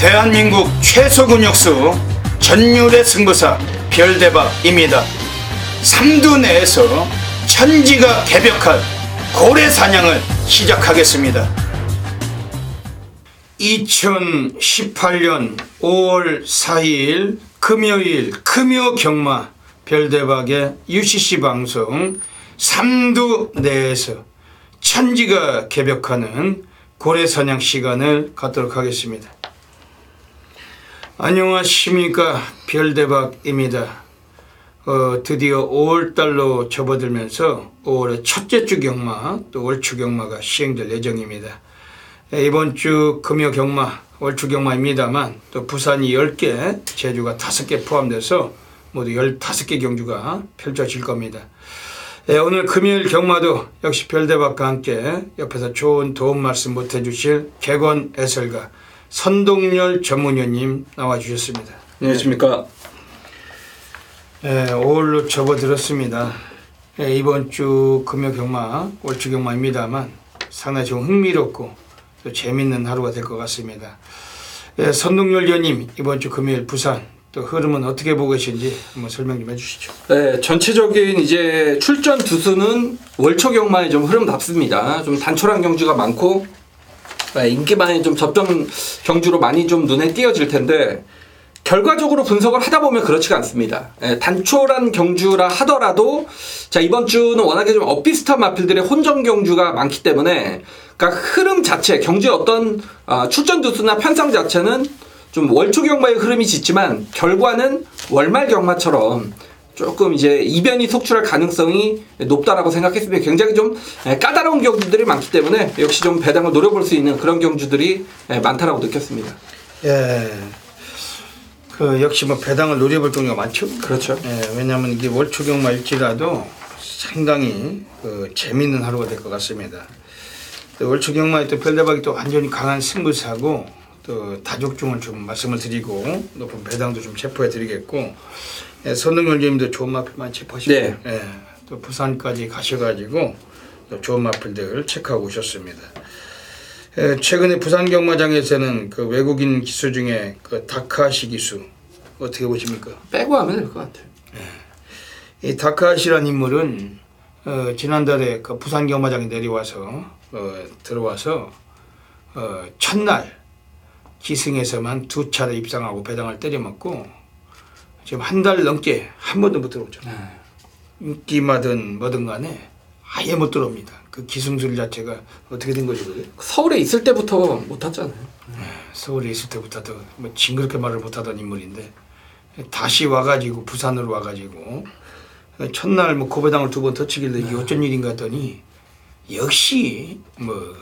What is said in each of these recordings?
대한민국 최소 근육수 전율의 승부사 별대박입니다. 삼두 내에서 천지가 개벽한 고래 사냥을 시작하겠습니다. 2018년 5월 4일 금요일 금요경마 별대박의 UCC 방송 삼두 내에서 천지가 개벽하는 고래 사냥 시간을 갖도록 하겠습니다. 안녕하십니까, 별대박입니다. 드디어 5월달로 접어들면서 5월의 첫째 주 경마 또 월초 경마가 시행될 예정입니다. 이번 주 금요 경마 월초 경마입니다만 또 부산이 10개 제주가 5개 포함돼서 모두 15개 경주가 펼쳐질 겁니다. 오늘 금요일 경마도 역시 별대박과 함께 옆에서 좋은 도움 말씀 못해주실 객원 해설가 선동열 전문위원님 나와주셨습니다. 안녕하십니까. 5월로 접어들었습니다. 이번 주 금요 경마 월초 경마입니다만 상당히 좀 흥미롭고 또 재밌는 하루가 될 것 같습니다. 선동열 위원님, 이번 주 금요일 부산 또 흐름은 어떻게 보고 계신지 한번 설명 좀 해주시죠. 네, 전체적인 이제 출전 두수는 월초 경마의 좀 흐름답습니다. 좀 단촐한 경주가 많고 인기 많은 좀 접전 경주로 많이 좀 눈에 띄어질 텐데 결과적으로 분석을 하다 보면 그렇지가 않습니다. 단촐한 경주라 하더라도 자, 이번 주는 워낙에 좀 엇비슷한 마필들의 혼전 경주가 많기 때문에 그러니까 흐름 자체, 경주의 어떤 출전 두수나 편성 자체는 좀 월초 경마의 흐름이 짙지만 결과는 월말 경마처럼 조금 이제 이변이 속출할 가능성이 높다라고 생각했습니다. 굉장히 좀 까다로운 경주들이 많기 때문에 역시 좀 배당을 노려볼 수 있는 그런 경주들이 많다라고 느꼈습니다. 예. 역시 뭐 배당을 노려볼 경우가 많죠. 그렇죠. 왜냐하면 이게 월초 경마일지라도 상당히 재밌는 하루가 될 것 같습니다. 또 월초 경마에 또 별대박이 또 완전히 강한 승부사고 또 다족중을 좀 말씀을 드리고 높은 배당도 좀 체포해 드리겠고, 선동열 위원님도 좋은 마필 많이 체포하시고, 네. 또 부산까지 가셔가지고 또 좋은 마필들 체크하고 오셨습니다. 최근에 부산 경마장에서는 그 외국인 기수 중에 그 다카시 기수 어떻게 보십니까? 빼고 하면 될 것 같아요. 이 다카시라는 인물은 지난달에 그 부산 경마장에 내려와서 들어와서 첫날 기승에서만 2차례 입상하고 배당을 때려맞고 지금 한 달 넘게 한 번도 못 들어오죠. 인기마든 뭐든 간에 아예 못 들어옵니다. 그 기승술 자체가 어떻게 된 거죠, 그게? 서울에 있을 때부터 못 탔잖아요. 서울에 있을 때부터도 뭐 징그럽게 말을 못하던 인물인데 다시 와가지고 부산으로 와가지고 첫날 뭐 고배당을 2번 더 치길래 이게 어쩐 일인가 했더니 역시 뭐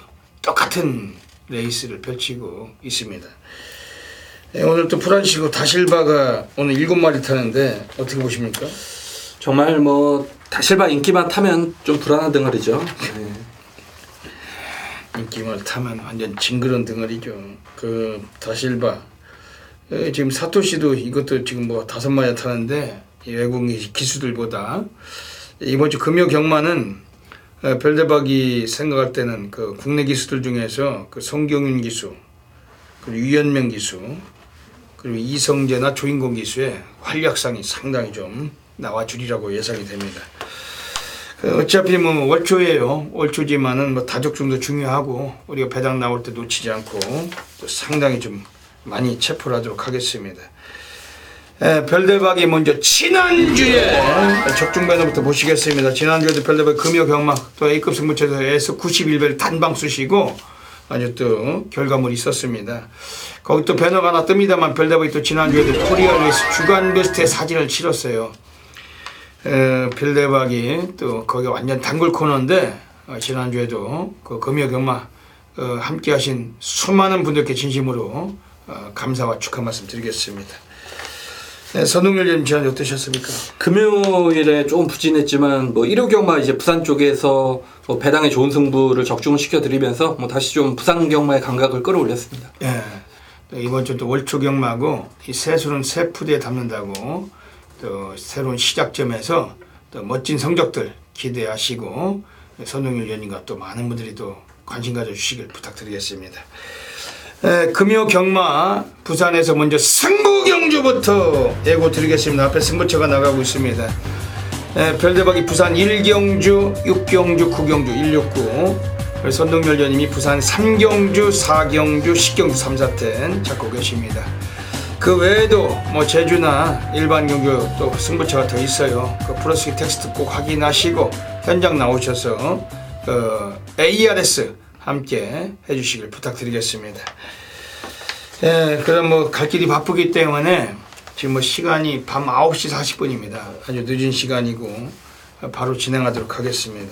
똑같은 레이스를 펼치고 있습니다. 오늘 또 프란시고 다실바가 오늘 7마리 타는데 어떻게 보십니까? 정말 뭐 다실바 인기만 타면 좀 불안한 덩어리죠. 인기만 타면 완전 징그러운 덩어리죠. 그 다실바 지금 사토시도 이것도 지금 뭐 5마리 타는데 외국 기수들보다 이번 주 금요 경마는 별대박이 생각할 때는 그 국내 기수들 중에서 그 송경윤 기수, 그리고 유현명 기수, 그리고 이성재나 조인공 기수의 활약상이 상당히 좀 나와주리라고 예상이 됩니다. 어차피 뭐 월초예요. 월초지만은 뭐 다족중도 중요하고 우리가 배당 나올 때 놓치지 않고 또 상당히 좀 많이 체포를 하도록 하겠습니다. 별대박이 먼저 지난주에 적중배너부터 보시겠습니다. 지난주에도 별대박 금요 경마 또 A급 승부처에서 91배를 단방 쑤시고 아주 또 결과물이 있었습니다. 거기 또 배너가 하나 뜹니다만 별대박이 또 지난주에도 코리아 레이스 주간 베스트의 사진을 치렀어요. 별대박이 또 거기 완전 단골 코너인데 지난주에도 그 금요 경마 함께 하신 수많은 분들께 진심으로 감사와 축하 말씀 드리겠습니다. 선동열 위원님 지난주 어떠셨습니까? 금요일에 조금 부진했지만 뭐 일요 경마 이제 부산 쪽에서 뭐 배당에 좋은 승부를 적중을 시켜드리면서 뭐 다시 좀 부산 경마의 감각을 끌어올렸습니다. 이번 주 또 월초 경마고 이 세수는 새 푸드에 담는다고 또 새로운 시작점에서 또 멋진 성적들 기대하시고 선동열 위원님과 또 많은 분들이 또 관심 가져주시길 부탁드리겠습니다. 금요 경마 부산에서 먼저 승부 경주부터 예고 드리겠습니다. 앞에 승부처가 나가고 있습니다. 별대박이 부산 1경주, 6경주, 9경주, 169. 선동열전님이 부산 3경주, 4경주, 10경주 3사텐 잡고 계십니다. 그 외에도 뭐 제주나 일반 경주 또 승부처가 더 있어요. 그 플러스 텍스트 꼭 확인하시고 현장 나오셔서 ARS 함께 해주시길 부탁드리겠습니다. 그럼 뭐 갈 길이 바쁘기 때문에 지금 뭐 시간이 밤 9시 40분입니다. 아주 늦은 시간이고 바로 진행하도록 하겠습니다.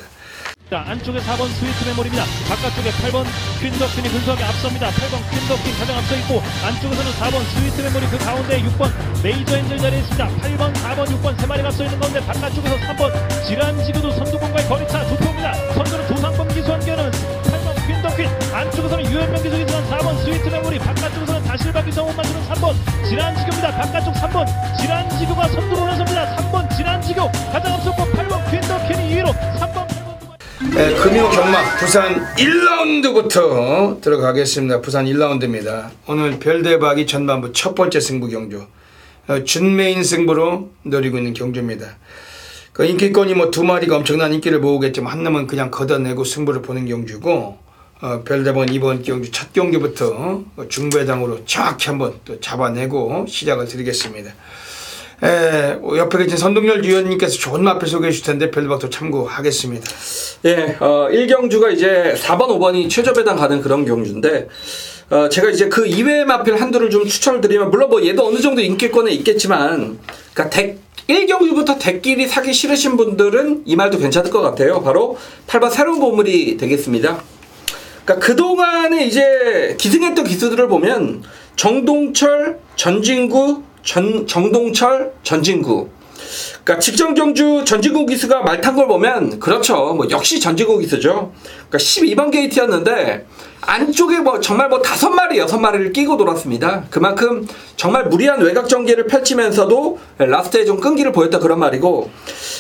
자, 안쪽에 4번 스위트 메모리입니다. 바깥쪽에 8번 퀸더퀸이 근소하게 앞섭니다. 8번 퀸더퀸 가장 앞서 있고 안쪽에서는 4번 스위트 메모리 그 가운데 6번 메이저 엔젤 자리에 있습니다. 8번, 4번, 6번 세 마리가 앞서 있는 가운데 바깥쪽에서 3번 지란지구도 선두권과의 거리차 두 표입니다. 선두는 조상범 기수 함께하는 8번 퀸더퀸 안쪽에서는 유현명 기수 기수한 4번 스위트 메모리 바깥쪽에서는 다실바 기성을 만드는 3번 지란지구입니다. 바깥쪽 3번 지란지구가 선두로 올라섭니다. 3번 지란지구 가장 앞섰고 8번 퀸더퀸이 2위로 3번 금요 경마 부산 1라운드부터 들어가겠습니다. 부산 1라운드입니다. 오늘 별대박이 전반부 첫 번째 승부 경주 준메인 승부로 노리고 있는 경주입니다. 그 인기권이 뭐 두 마리가 엄청난 인기를 모으겠지만 한 놈은 그냥 걷어내고 승부를 보는 경주고 별대박 이번 경주 첫 경주부터 중배당으로 정확히 한번 또 잡아내고 시작을 드리겠습니다. 옆에 계신 선동열 위원님께서 좋은 마필 소개해 주실 텐데 별대박도 참고하겠습니다. 1경주가 이제 4번, 5번이 최저 배당 가는 그런 경주인데, 제가 이제 그 이외의 마필 한두를 좀 추천을 드리면, 물론 뭐 얘도 어느 정도 인기권에 있겠지만, 그러니까 1경주부터 덱끼리 사기 싫으신 분들은 이 말도 괜찮을 것 같아요. 바로 8번 새로운 보물이 되겠습니다. 그러니까 그동안에 이제 기승했던 기수들을 보면, 정동철, 전진구, 정동철, 전진구. 그러니까 직전 경주 전진구 기수가 말 탄 걸 보면 그렇죠. 뭐 역시 전진구 기수죠. 그러니까 12번 게이트였는데 안쪽에 뭐 정말 뭐 5마리, 6마리를 끼고 돌았습니다. 그만큼 정말 무리한 외곽 전개를 펼치면서도 라스트에 좀 끈기를 보였다 그런 말이고,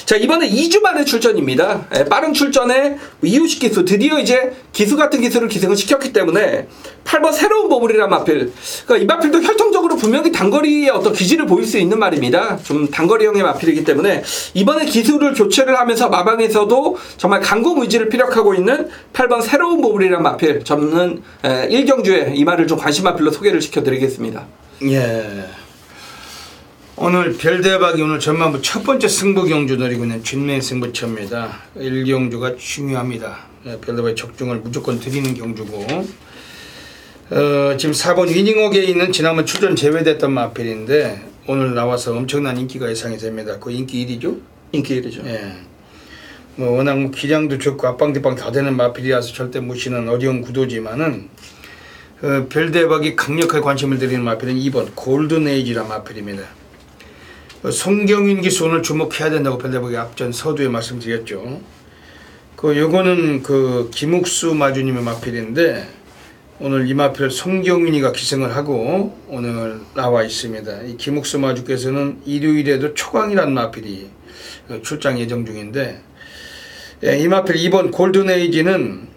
자 이번에 2주 만에 출전입니다. 빠른 출전에 이유식 기수 드디어 이제 기수 같은 기수를 기승을 시켰기 때문에 8번 새로운 보물이란 마필, 그러니까 이 마필도 혈통적으로 분명히 단거리의 어떤 기질을 보일 수 있는 말입니다. 좀 단거리형의 마필이기 때문에 이번에 기수를 교체를 하면서 마방에서도 정말 강공 의지를 피력하고 있는 8번 새로운 보물이란 마필, 저는 1경주에 이 말을 좀 관심 마필로 소개를 시켜드리겠습니다. 예. 오늘 별대박이 오늘 전반부 첫 번째 승부 경주 노리고 있는 준메인 승부처입니다. 1경주가 중요합니다. 별대박이 적중을 무조건 드리는 경주고, 지금 4번 위닝옥에 있는 지난번 출전 제외됐던 마필인데 오늘 나와서 엄청난 인기가 예상이 됩니다. 그 인기 1위죠? 인기 1위죠. 예. 뭐 워낙 기량도 좋고 앞방뒷방 다 되는 마필이라서 절대 무시는 어려운 구도지만은 별대박이 강력하게 관심을 드리는 마필은 2번 골든에이지란 마필입니다. 송경인 기수 오늘 주목해야 된다고 별대박이 앞전 서두에 말씀드렸죠. 요거는 김욱수 마주님의 마필인데 오늘 이 마필 송경인이가 기승을 하고 오늘 나와 있습니다. 이 김욱수 마주께서는 일요일에도 초강이라는 마필이 출장 예정 중인데, 이 마필 2번 골든에이지는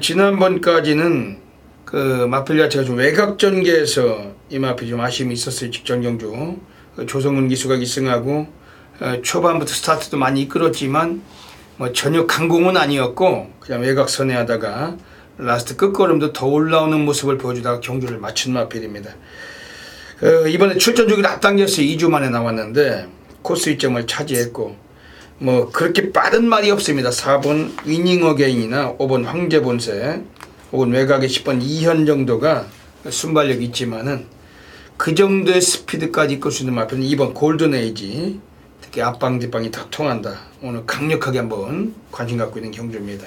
지난번까지는 마필 자체가 좀 외곽 전개에서 이 마필이 좀 아쉬움이 있었어요. 직전 경주 조성훈 기수가 기승하고 초반부터 스타트도 많이 이끌었지만 뭐 전혀 강공은 아니었고 그냥 외곽 선회하다가 라스트 끝걸음도 더 올라오는 모습을 보여주다가 경주를 마친 마필입니다. 이번에 출전 주기를 앞당겨서 2주 만에 나왔는데 코스 2점을 차지했고 뭐 그렇게 빠른 말이 없습니다. 4번 위닝 어게인이나 5번 황제본색 혹은 외곽의 10번 이현 정도가 순발력이 있지만은 그 정도의 스피드까지 이끌 수 있는 마필은 2번 골든에이지, 특히 앞방 뒷방이 다 통한다. 오늘 강력하게 한번 관심 갖고 있는 경주입니다.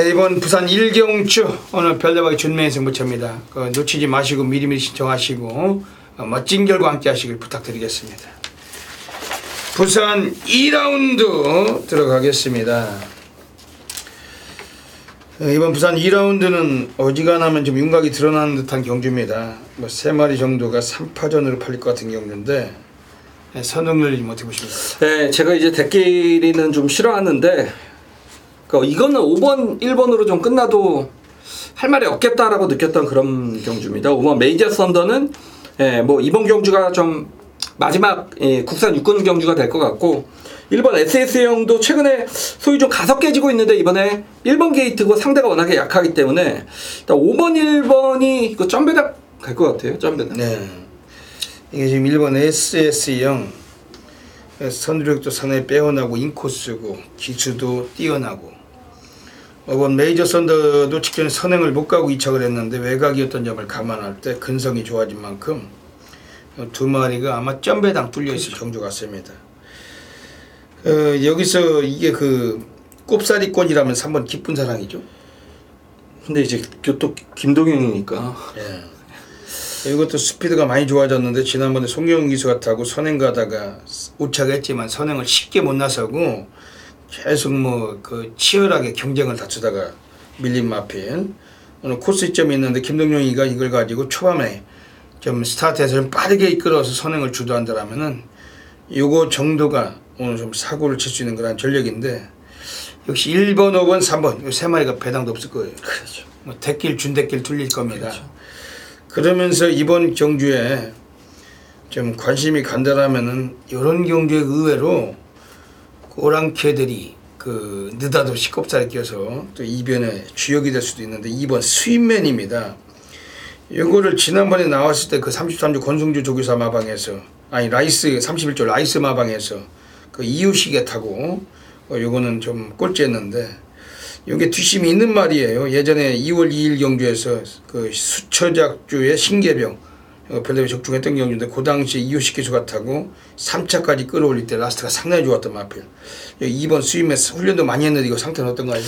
이번 부산 1경주 오늘 별대박이 준메인 승부처입니다. 놓치지 마시고 미리미리 신청하시고 멋진 결과 함께 하시길 부탁드리겠습니다. 부산 2라운드 들어가겠습니다. 이번 부산 2라운드는 어지간하면 좀 윤곽이 드러나는 듯한 경주입니다. 뭐 3마리 정도가 3파전으로 팔릴 것 같은 경주인데, 선동열님 어떻게 보십니까? 네, 제가 이제 덱끼리는 좀 싫어하는데, 이거는 5번, 1번으로 좀 끝나도 할 말이 없겠다라고 느꼈던 그런 경주입니다. 5번 메이저 썬더는 뭐 이번 경주가 좀 마지막 국산 육군 경주가 될 것 같고 1번 SS형도 최근에 소위 좀 가석 깨지고 있는데 이번에 1번 게이트고 상대가 워낙에 약하기 때문에 일단 5번 1번이 이거 점배닥 갈 것 같아요. 점배닥. 네. 이게 지금 1번 SS형 선두력도 상당히 빼어나고 인코스고 기수도 뛰어나고 5번 메이저 썬더도 직전에 선행을 못 가고 이착을 했는데 외곽이었던 점을 감안할 때 근성이 좋아진 만큼 두 마리가 아마 점배당 뚫려있을 경주 같습니다. 여기서 이게 그 꼽사리권이라면 3번 기쁜 사랑이죠. 근데 이제 또 김동현이니까. 예. 이것도 스피드가 많이 좋아졌는데 지난번에 송경훈 기수가 타고 선행 가다가 우착했지만 선행을 쉽게 못 나서고 계속 뭐 그 치열하게 경쟁을 다투다가 밀린 마필. 오늘 코스 시점이 있는데 김동영이가 이걸 가지고 초반에 좀 스타트에서 좀 빠르게 이끌어서 선행을 주도한다라면은 요거 정도가 오늘 좀 사고를 칠 수 있는 그런 전력인데 역시 1번, 5번, 3번 이 세 마리가 배당도 없을 거예요. 그렇죠. 뭐 대길 준대길 뚫릴 겁니다. 그렇죠. 그러면서 이번 경주에 좀 관심이 간다라면은 이런 경주에 의외로 오랑캐들이 그 느닷없이 꼽살에 껴서 또 이변의 주역이 될 수도 있는데 2번 스윗맨입니다. 이거를 지난번에 나왔을 때 그 33주 권승주 조교사 마방에서 아니 라이스 31조 라이스 마방에서 그 이유식에 타고 요거는 좀 꼴찌했는데 요게 뒷심이 있는 말이에요. 예전에 2월 2일 경주에서 그 수처작주의 신계병 별대비 적중했던 경주인데 그 당시에 이유식 기수가 타고 3차까지 끌어올릴 때 라스트가 상당히 좋았던 마필. 2번 스윙에 훈련도 많이 했는데 이거 상태는 어떤가요?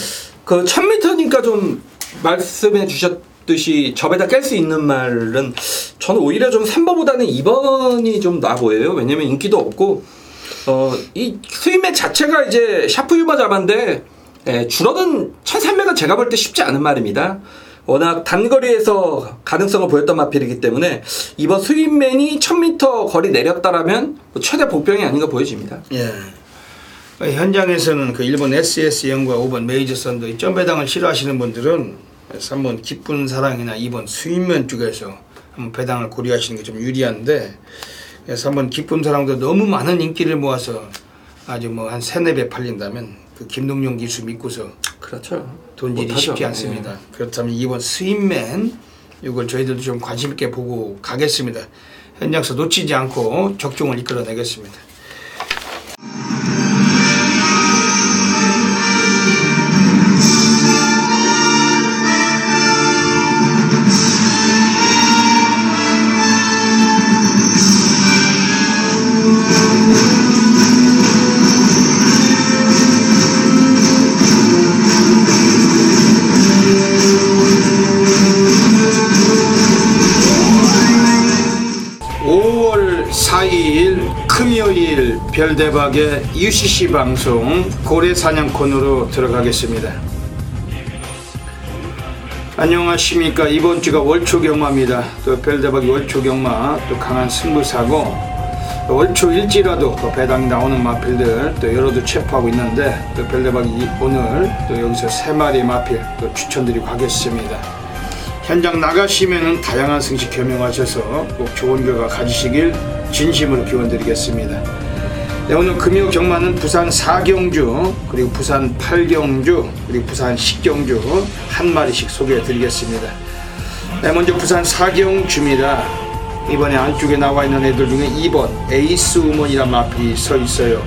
그 1000m니까 좀 말씀해 주셨듯이 접에다 깰 수 있는 말은 저는 오히려 좀 3번보다는 2번이 좀 나아 보여요. 왜냐면 인기도 없고 이 스윙맨 자체가 이제 샤프 유마 자반데 줄어든 1300은 제가 볼 때 쉽지 않은 말입니다. 워낙 단거리에서 가능성을 보였던 마필이기 때문에 이번 스윙맨이 1000m 거리 내렸다라면 최대 복병이 아닌가 보여집니다. 예. 현장에서는 그 1번 SS형과 5번 메이저 썬더 이 점배당을 싫어하시는 분들은 3번 기쁜 사랑이나 2번 스윙맨 쪽에서 한번 배당을 고려하시는 게 좀 유리한데 3번 기쁜 사랑도 너무 많은 인기를 모아서 아주 뭐 한 3-4배 팔린다면 그 김동용 기수 믿고서 그렇죠. 돈질이 못하죠. 쉽지 않습니다. 예. 그렇다면 이번 스윗맨 이걸 저희들도 좀 관심 있게 보고 가겠습니다. 현장에서 놓치지 않고 적중을 이끌어내겠습니다. 금요일 별대박의 UCC 방송 고래사냥콘으로 들어가겠습니다. 안녕하십니까. 이번 주가 월초경마입니다. 또 별대박이 월초경마 또 강한 승부사고 월초일지라도 또 배당이 나오는 마필들 또 여러도 체포하고 있는데 또 별대박이 오늘 또 여기서 3마리 마필 또 추천드리고 가겠습니다. 현장 나가시면은 다양한 승식 겸용하셔서 꼭 좋은 결과 가지시길 진심으로 기원드리겠습니다. 네, 오늘 금요 경마는 부산 4경주 그리고 부산 8경주 그리고 부산 10경주 한 마리씩 소개해 드리겠습니다. 네, 먼저 부산 4경주입니다. 이번에 안쪽에 나와 있는 애들 중에 2번 에이스 우먼이라는 마필이 서 있어요.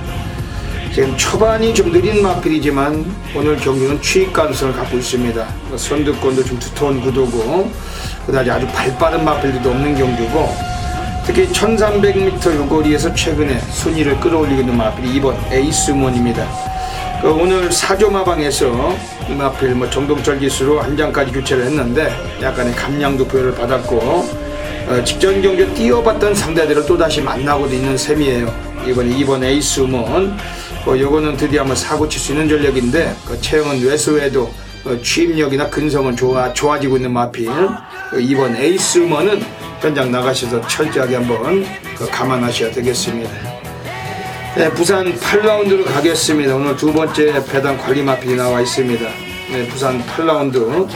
지금 초반이 좀 느린 마필이지만 오늘 경기는 추익 가능성을 갖고 있습니다. 선두권도 좀 두터운 구도고 그다지 아주 발빠른 마필들도 없는 경주고 특히 1300m 요거리에서 최근에 순위를 끌어올리고 있는 마필이 2번 에이스몬입니다. 오늘 4조 마방에서 이 마필 정동철 기수로 한 장까지 교체를 했는데 약간의 감량도 부여를 받았고 직전 경기에 뛰어봤던 상대들을 또다시 만나고도 있는 셈이에요. 이번에 2번 에이스몬 요거는 드디어 한번 사고 칠 수 있는 전력인데 체형은 외소에도 취입력이나 근성은 좋아지고 있는 마필 2번 에이스몬은 현장 나가셔서 철저하게 한번 감안하셔야 되겠습니다. 네, 부산 8라운드로 가겠습니다. 오늘 두 번째 배당 관리 마필이 나와 있습니다. 네, 부산 8라운드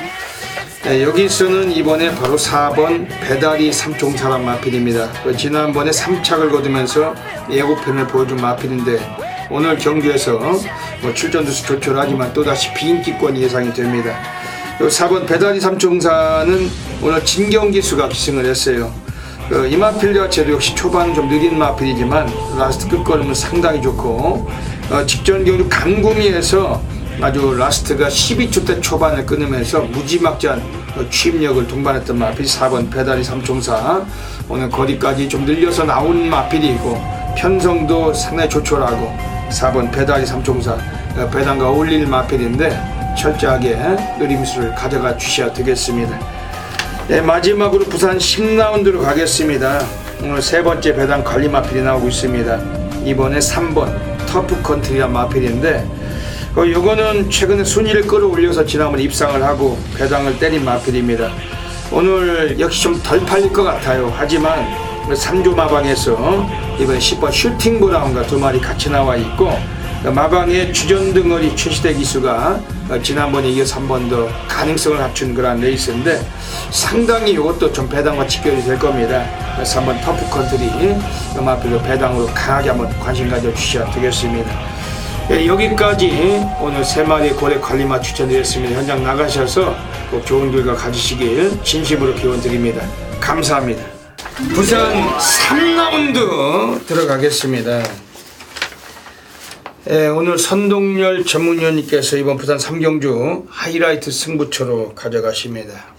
네, 여기서는 이번에 바로 4번 배다리 삼총사란 마필입니다. 지난번에 3착을 거두면서 예고편을 보여준 마필인데 오늘 경주에서 출전 두수 조촐하지만 또다시 비인기권이 예상이 됩니다. 요 4번 배다리 삼총사는 오늘 진경기수가 기승을 했어요. 이 마필 자체도 역시 초반 좀 느린 마필이지만 라스트 끝걸음은 상당히 좋고 직전 경주 강구미에서 아주 라스트가 12초 대 초반을 끊으면서 무지막지한 취입력을 동반했던 마필 4번 배다리 삼총사. 오늘 거리까지 좀 늘려서 나온 마필이고 편성도 상당히 조촐하고 4번 배다리 삼총사 배당과 어울릴 마필인데 철저하게 느림수를 가져가 주셔야 되겠습니다. 네, 마지막으로 부산 10라운드로 가겠습니다. 오늘 세 번째 배당 관리 마필이 나오고 있습니다. 이번에 3번 터프컨트리란 마필인데 요거는 최근에 순위를 끌어올려서 지난번 입상을 하고 배당을 때린 마필입니다. 오늘 역시 좀 덜 팔릴 것 같아요. 하지만 3조 마방에서 이번에 10번 슈팅 브라운과 두 마리 같이 나와 있고 마방의 주전등어리 최시대 기수가 지난번에 이어서 한 번 더 가능성을 갖춘 그런 레이스인데 상당히 이것도 좀 배당과 직결이 될 겁니다. 그래서 한번 터프컨트리 마필로 배당으로 강하게 한번 관심 가져주셔야 되겠습니다. 네, 여기까지 오늘 3마리의 고래 관리마 추천드렸습니다. 현장 나가셔서 꼭 좋은 결과 가지시길 진심으로 기원드립니다. 감사합니다. 부산 3라운드 들어가겠습니다. 네, 오늘 선동열 전문위원님께서 이번 부산 3경주 하이라이트 승부처로 가져가십니다.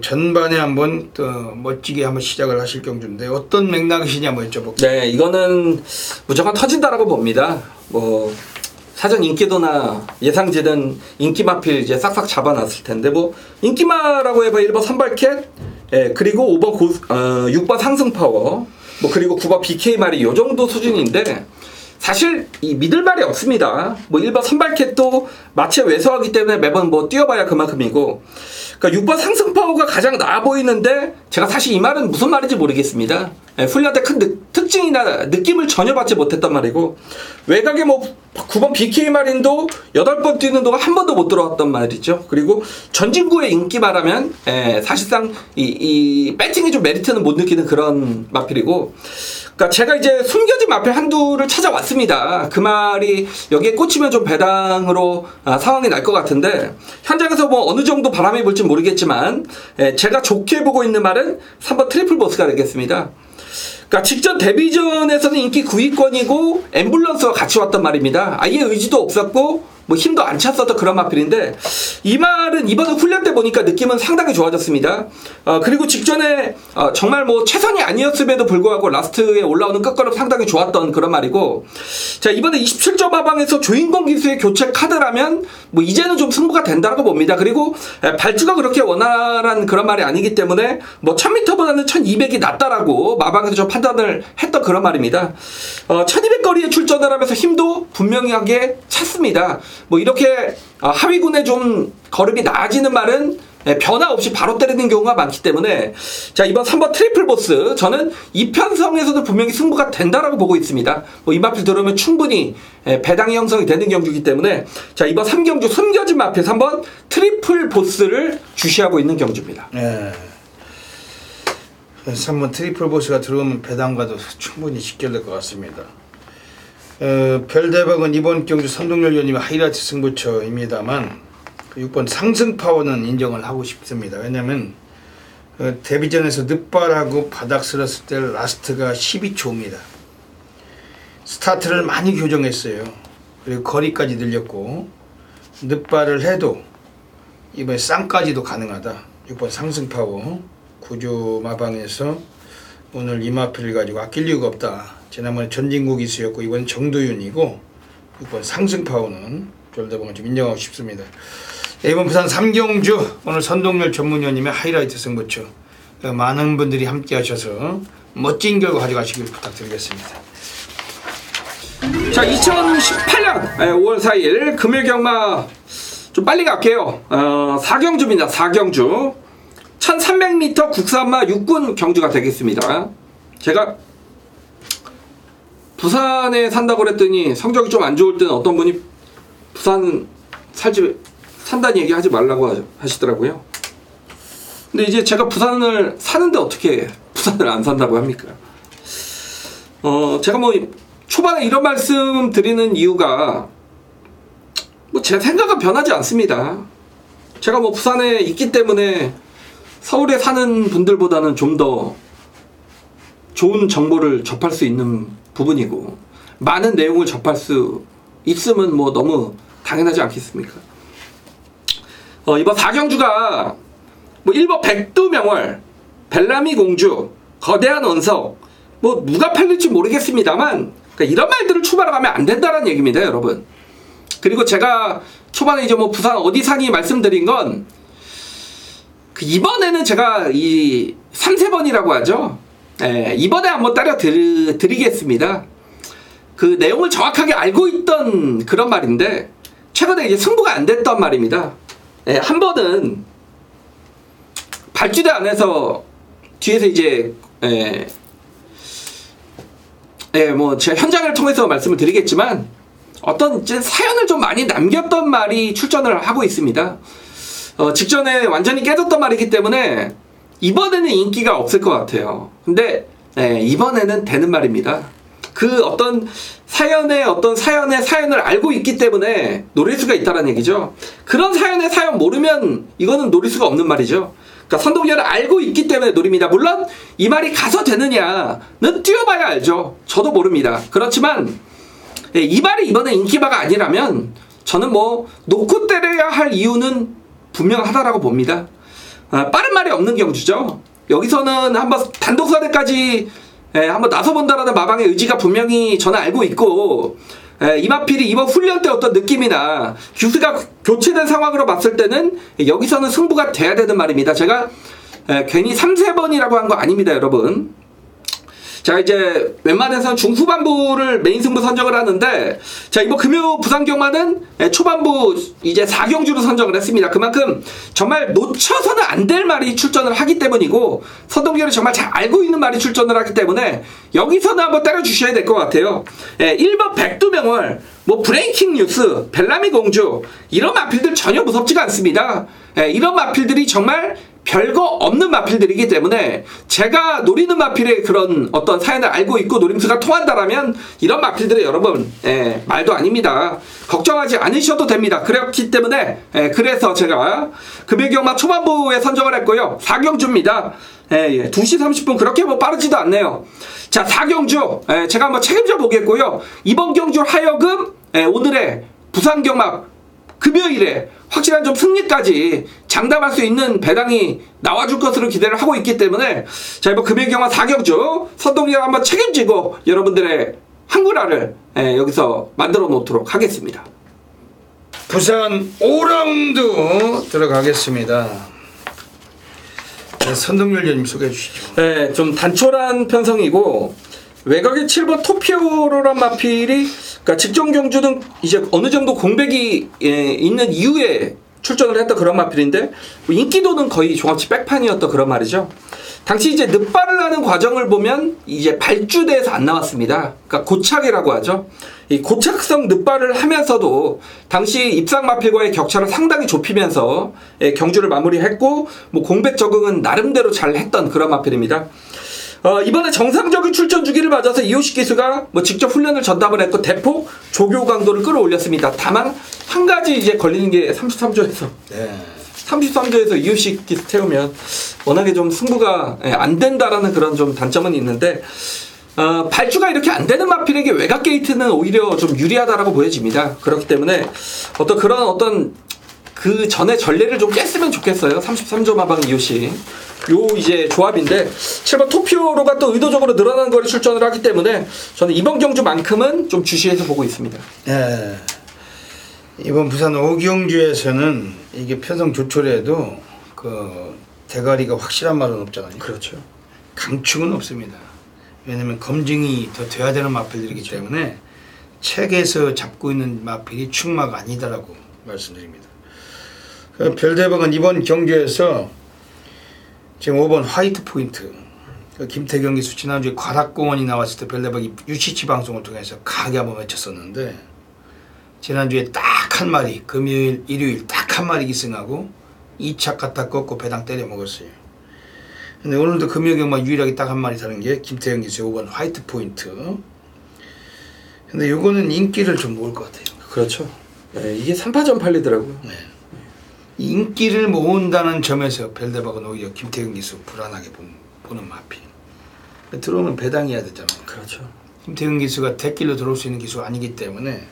전반에 한번 또 멋지게 한번 시작을 하실 경주인데 어떤 맥락이시냐 한번 여쭤볼게요. 네, 이거는 무조건 터진다라고 봅니다. 뭐 사전 인기도나 예상지는 인기마필 이제 싹싹 잡아놨을 텐데 뭐 인기마라고 해봐 1번 선발캣, 예, 그리고 6번 상승파워, 뭐 그리고 9번 BK마리 요 정도 수준인데 사실 이 믿을 말이 없습니다. 뭐 1번 선발캣도 마체 왜소하기 때문에 매번 뭐 뛰어봐야 그만큼이고, 그러니까 6번 상승파워가 가장 나아 보이는데 제가 사실 이 말은 무슨 말인지 모르겠습니다. 예, 훈련 때 큰 특징이나 느낌을 전혀 받지 못했단 말이고, 외곽에 뭐 9번 BK 마린도 8번 뛰는 동안 한 번도 못 들어왔단 말이죠. 그리고 전진구의 인기 말하면 사실상 이 배팅이 좀 메리트는 못 느끼는 그런 마필이고, 그러니까 제가 이제 숨겨진 마필 한두를 찾아왔습니다. 그 말이 여기에 꽂히면 좀 배당으로 상황이 날 것 같은데 현장에서 뭐 어느 정도 바람이 불지 모르겠지만 제가 좋게 보고 있는 말은 3번 트리플 보스가 되겠습니다. 그러니까 직전 데뷔전에서는 인기 9위권이고 앰뷸런스와 같이 왔단 말입니다. 아예 의지도 없었고 뭐 힘도 안 찼었던 그런 마필인데 이 말은 이번에 훈련 때 보니까 느낌은 상당히 좋아졌습니다. 그리고 직전에 정말 뭐 최선이 아니었음에도 불구하고 라스트에 올라오는 끝걸음 상당히 좋았던 그런 말이고, 자 이번에 27점 하방에서 조인공 기수의 교체 카드라면 뭐 이제는 좀 승부가 된다고 봅니다. 그리고 발주가 그렇게 원활한 그런 말이 아니기 때문에 뭐 1000m보다는 1200이 낫다라고 마방에서 좀 판단을 했던 그런 말입니다. 1200거리에 출전을 하면서 힘도 분명하게 찼습니다. 뭐 이렇게 하위군에 좀 걸음이 나아지는 말은 변화 없이 바로 때리는 경우가 많기 때문에 자 이번 3번 트리플 보스 저는 이편성에서도 분명히 승부가 된다라고 보고 있습니다. 뭐 이 마필 들어오면 충분히 배당이 형성이 되는 경주이기 때문에 자 이번 3경주 숨겨진 마필 3번 트리플 보스를 주시하고 있는 경주입니다. 네. 3번 트리플 보스가 들어오면 배당과도 충분히 직결될 것 같습니다. 별대박은 이번 경주 선동열 위원님의 하이라이트 승부처입니다만 6번 상승파워는 인정을 하고 싶습니다. 왜냐면 데뷔전에서 늑발하고 바닥 쓸었을 때 라스트가 12초입니다. 스타트를 많이 교정했어요. 그리고 거리까지 늘렸고 늑발을 해도 이번에 쌍까지도 가능하다. 6번 상승파워 구조 마방에서 오늘 이마필을 가지고 아낄 이유가 없다. 지난번에 전진국 기수였고 이번 정도윤이고 6번 상승파워는 별대방을 좀 인정하고 싶습니다. 이번 부산 3경주 오늘 선동열 전문위원님의 하이라이트 승부처 많은 분들이 함께 하셔서 멋진 결과 가져가시길 부탁드리겠습니다. 자 2018년 5월 4일 금일 경마 좀 빨리 갈게요. 4경주입니다. 4경주 1300m 국산마 6군 경주가 되겠습니다. 제가 부산에 산다고 그랬더니 성적이 좀 안 좋을 때는 어떤 분이 부산 살지 산다는 얘기 하지 말라고 하시더라고요. 근데 이제 제가 부산을 사는데 어떻게 부산을 안 산다고 합니까? 제가 뭐 초반에 이런 말씀 드리는 이유가 뭐 제 생각은 변하지 않습니다. 제가 뭐 부산에 있기 때문에 서울에 사는 분들보다는 좀 더 좋은 정보를 접할 수 있는 부분이고 많은 내용을 접할 수 있으면 뭐 너무 당연하지 않겠습니까? 이번 4경주가 뭐 1번 백두명월, 벨라미 공주, 거대한 원석 뭐 누가 팔릴지 모르겠습니다만 그러니까 이런 말들을 초반에 가면 안 된다는 얘기입니다, 여러분. 그리고 제가 초반에 이제 뭐 부산 어디 사니 말씀드린 건 이번에는 제가 이 3세번이라고 하죠. 이번에 한번 따려 드리겠습니다. 그 내용을 정확하게 알고 있던 그런 말인데 최근에 이제 승부가 안 됐던 말입니다. 한 번은 발주대 안에서 뒤에서 이제 뭐 제가 현장을 통해서 말씀을 드리겠지만 어떤 이제 사연을 좀 많이 남겼던 말이 출전을 하고 있습니다. 직전에 완전히 깨졌던 말이기 때문에 이번에는 인기가 없을 것 같아요. 근데 이번에는 되는 말입니다. 그 어떤 사연의 사연을 알고 있기 때문에 노릴 수가 있다는 얘기죠. 그런 사연의 사연 모르면 이거는 노릴 수가 없는 말이죠. 그러니까 선동열을 알고 있기 때문에 노립니다. 물론 이 말이 가서 되느냐는 뛰어봐야 알죠. 저도 모릅니다. 그렇지만 이 말이 이번에 인기바가 아니라면 저는 뭐 놓고 때려야 할 이유는 분명하다라고 봅니다. 빠른 말이 없는 경주죠. 여기서는 한번 단독사대까지 한번 나서본다라는 마방의 의지가 분명히 저는 알고 있고 이마필이 이번 훈련 때 어떤 느낌이나 규수가 교체된 상황으로 봤을 때는 여기서는 승부가 돼야 되는 말입니다. 제가 괜히 3세번이라고 한 거 아닙니다, 여러분. 자, 이제 웬만해서는 중후반부를 메인 승부 선정을 하는데 자, 이번 금요 부산경마는 초반부 이제 4경주로 선정을 했습니다. 그만큼 정말 놓쳐서는 안 될 말이 출전을 하기 때문이고 선동열이 정말 잘 알고 있는 말이 출전을 하기 때문에 여기서는 한번 때려주셔야 될 것 같아요. 1번 백두명월, 뭐 브레이킹 뉴스, 벨라미 공주 이런 마필들 전혀 무섭지가 않습니다. 이런 마필들이 정말 별거 없는 마필들이기 때문에 제가 노리는 마필의 그런 어떤 사연을 알고 있고 노림수가 통한다라면 이런 마필들은 여러분 말도 아닙니다. 걱정하지 않으셔도 됩니다. 그렇기 때문에 그래서 제가 금요경마 초반부에 선정을 했고요. 4경주입니다. 2시 30분 그렇게 뭐 빠르지도 않네요. 자, 4경주 제가 한번 책임져 보겠고요. 이번 경주 하여금 오늘의 부산경마 금요일에 확실한 좀 승리까지 장담할 수 있는 배당이 나와줄 것으로 기대를 하고 있기 때문에 자, 이번 금요경마 4경주 선동열 한번 책임지고 여러분들의 한구라를 여기서 만들어 놓도록 하겠습니다. 부산 5라운드 들어가겠습니다. 선동열 좀 소개해 주시죠. 좀 단촐한 편성이고 외곽의 7번 토피오로란 마필이 그러니까 직전 경주는 이제 어느 정도 공백이 있는 이후에 출전을 했던 그런 마필인데 인기도는 거의 종합치 백판이었던 그런 말이죠. 당시 이제 늪발을 하는 과정을 보면 이제 발주대에서 안 나왔습니다. 그러니까 고착이라고 하죠. 이 고착성 늪발을 하면서도 당시 입상 마필과의 격차를 상당히 좁히면서 경주를 마무리했고 뭐 공백 적응은 나름대로 잘 했던 그런 마필입니다. 이번에 정상적인 출전 주기를 맞아서 이호식 기수가 뭐 직접 훈련을 전담을 했고 대폭 조교 강도를 끌어올렸습니다. 다만 한 가지 이제 걸리는 게 33조에서 33조에서 이호식 기수 태우면 워낙에 좀 승부가 안 된다라는 그런 좀 단점은 있는데 발주가 이렇게 안 되는 마필에게 외곽 게이트는 오히려 좀 유리하다라고 보여집니다. 그렇기 때문에 어떤 그 전에 전례를 좀 깼으면 좋겠어요. 33조 마방 이호식 요 이제 조합인데 7번 토피오로가 또 의도적으로 늘어나는 거리 출전을 하기 때문에 저는 이번 경주만큼은 좀 주시해서 보고 있습니다. 이번 부산 5경주에서는 이게 편성 조촐해도 그 대가리가 확실한 말은 없잖아요. 그렇죠. 강축은 없습니다. 왜냐면 검증이 더 돼야 되는 마필들이기 때문에 책에서 잡고 있는 마필이 축마가 아니다라고 말씀드립니다. 그 별대박은 이번 경주에서 지금 5번 화이트 포인트 그 김태경 기수 지난주에 관악공원이 나왔을 때 별대박이 UCC 방송을 통해서 강하게 한번 외쳤었는데 지난주에 딱 한 마리 금요일 일요일 딱 딱 한 마리 기승하고 2차 갖다 꺾고 배당 때려 먹었어요. 근데 오늘도 금요경마 유일하게 딱 한 마리 타는 게 김태형 기수 5번 화이트 포인트. 근데 요거는 인기를 좀 모을 것 같아요. 그렇죠. 네, 이게 3파전 팔리더라고요. 네. 인기를 모은다는 점에서 벨데박은 오히려 김태형 기수 불안하게 보는 마피. 들어오면 배당해야 되잖아요. 그렇죠. 김태형 기수가 대길로 들어올 수 있는 기수가 아니기 때문에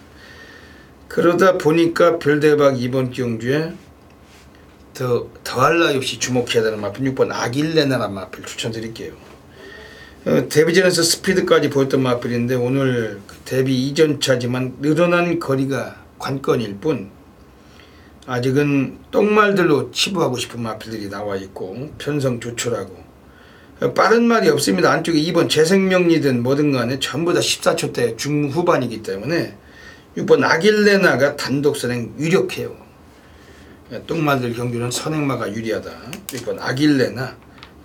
그러다 보니까 벨데박 이번 경주에 더할 나위 없이 주목해야 되는 마필 6번 아길레나라는 마필 추천드릴게요. 데뷔전에서 스피드까지 보였던 마필인데 오늘 데뷔 이전차지만 늘어난 거리가 관건일 뿐 아직은 똥말들로 치부하고 싶은 마필들이 나와 있고 편성 조촐하고 빠른 말이 없습니다. 안쪽에 2번 재생명리든 뭐든 간에 전부 다 14초대 중후반이기 때문에 6번 아길레나가 단독 선행 유력해요. 똥말들 경주는 선행마가 유리하다. 6번 아길레나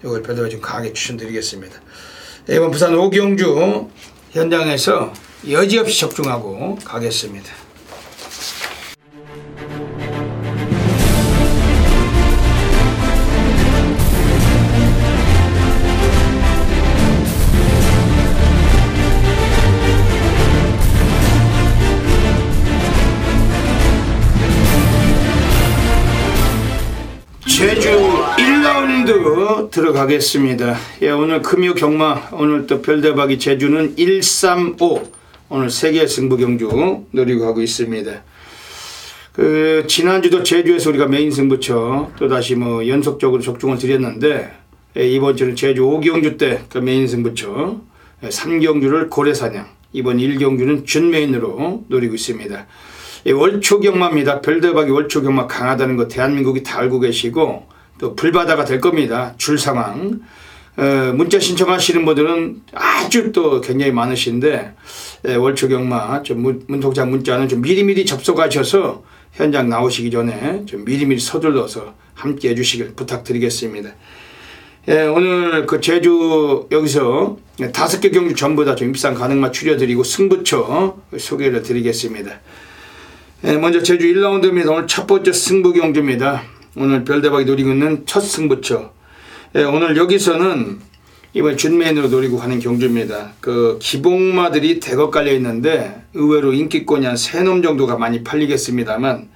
이걸 별도로 좀 강하게 추천드리겠습니다. 이번 부산 오경주 현장에서 여지없이 적중하고 가겠습니다. 제주 1라운드 들어가겠습니다. 예, 오늘 금요 경마 오늘 또 별대박이 제주는 135 오늘 세계 승부 경주 노리고 하고 있습니다. 지난주도 제주에서 우리가 메인 승부처 또다시 뭐 연속적으로 적중을 드렸는데 예, 이번 주는 제주 5경주 때 그 메인 승부처 3경주를 고래사냥 이번 1경주는 준메인으로 노리고 있습니다. 월초경마입니다. 별대박이 월초경마 강하다는 거 대한민국이 다 알고 계시고 또 불바다가 될 겁니다. 줄 상황. 문자 신청하시는 분들은 아주 또 굉장히 많으신데 월초경마 좀 문독자 문자는 좀 미리미리 접속하셔서 현장 나오시기 전에 좀 미리미리 서둘러서 함께 해주시길 부탁드리겠습니다. 오늘 그 제주 여기서 5개 경주 전부 다 좀 입상 가능만 추려드리고 승부처 소개를 드리겠습니다. 먼저 제주 1라운드입니다. 오늘 첫 번째 승부 경주입니다. 오늘 별대박이 노리고 있는 첫 승부처. 오늘 여기서는 이번 준메인으로 노리고 가는 경주입니다. 그 기복마들이 대거 깔려 있는데 의외로 인기권이 한 3놈 정도가 많이 팔리겠습니다만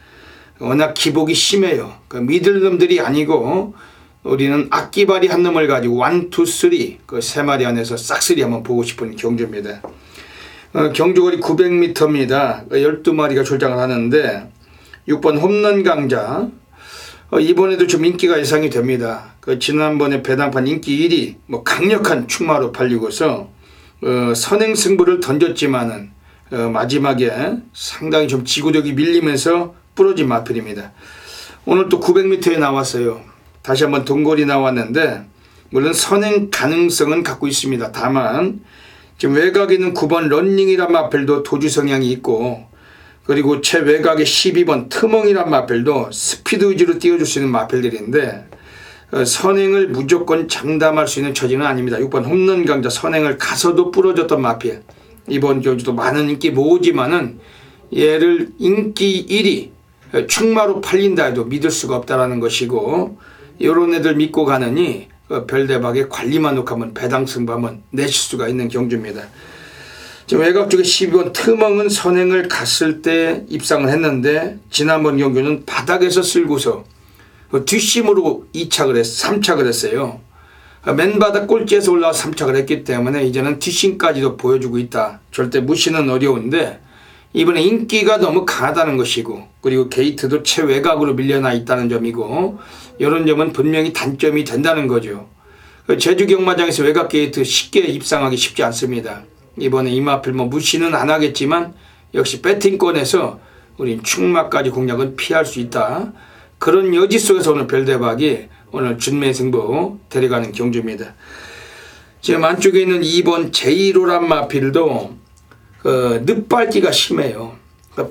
워낙 기복이 심해요. 그 미들놈들이 아니고 우리는 악기발이 한 놈을 가지고 1, 2, 3 그 3마리 안에서 싹쓸이 한번 보고 싶은 경주입니다. 경주거리 900m입니다. 12마리가 출장을 하는데 6번 홈런 강자 이번에도 좀 인기가 예상이 됩니다. 지난번에 배당판 인기 1위 뭐 강력한 충마로 팔리고서 선행 승부를 던졌지만은 마지막에 상당히 좀 지구력이 밀리면서 부러진 마필입니다. 오늘 또 900m에 나왔어요. 다시 한번 동거리 나왔는데 물론 선행 가능성은 갖고 있습니다. 다만 지금 외곽에 있는 9번 런닝이란 마필도 도주 성향이 있고 그리고 최외곽의 12번 트멍이란 마필도 스피드 위주로 띄워줄 수 있는 마필들인데 선행을 무조건 장담할 수 있는 처지는 아닙니다. 6번 홈런 강자 선행을 가서도 부러졌던 마필 이번 경주도 많은 인기 모으지만은 얘를 인기 1위 충마로 팔린다 해도 믿을 수가 없다라는 것이고 이런 애들 믿고 가느니 별대박의 관리만 놓고 하면 배당 승부 한번 내실 수가 있는 경주입니다. 지금 외곽 쪽에 12번 트멍은 선행을 갔을 때 입상을 했는데 지난번 경주는 바닥에서 쓸고서 뒷심으로 3착을 했어요. 맨바닥 꼴찌에서 올라와서 3착을 했기 때문에 이제는 뒷심까지도 보여주고 있다. 절대 무시는 어려운데 이번에 인기가 너무 강하다는 것이고 그리고 게이트도 최외곽으로 밀려나 있다는 점이고 이런 점은 분명히 단점이 된다는 거죠. 제주 경마장에서 외곽 게이트 쉽게 입상하기 쉽지 않습니다. 이번에 이 마필 뭐 무시는 안 하겠지만 역시 배팅권에서 우린 충마까지 공략은 피할 수 있다. 그런 여지 속에서 오늘 별대박이 오늘 준매 승부 데려가는 경주입니다. 지금 안쪽에 있는 2번 제1호란 마필도 늪밟기가 심해요.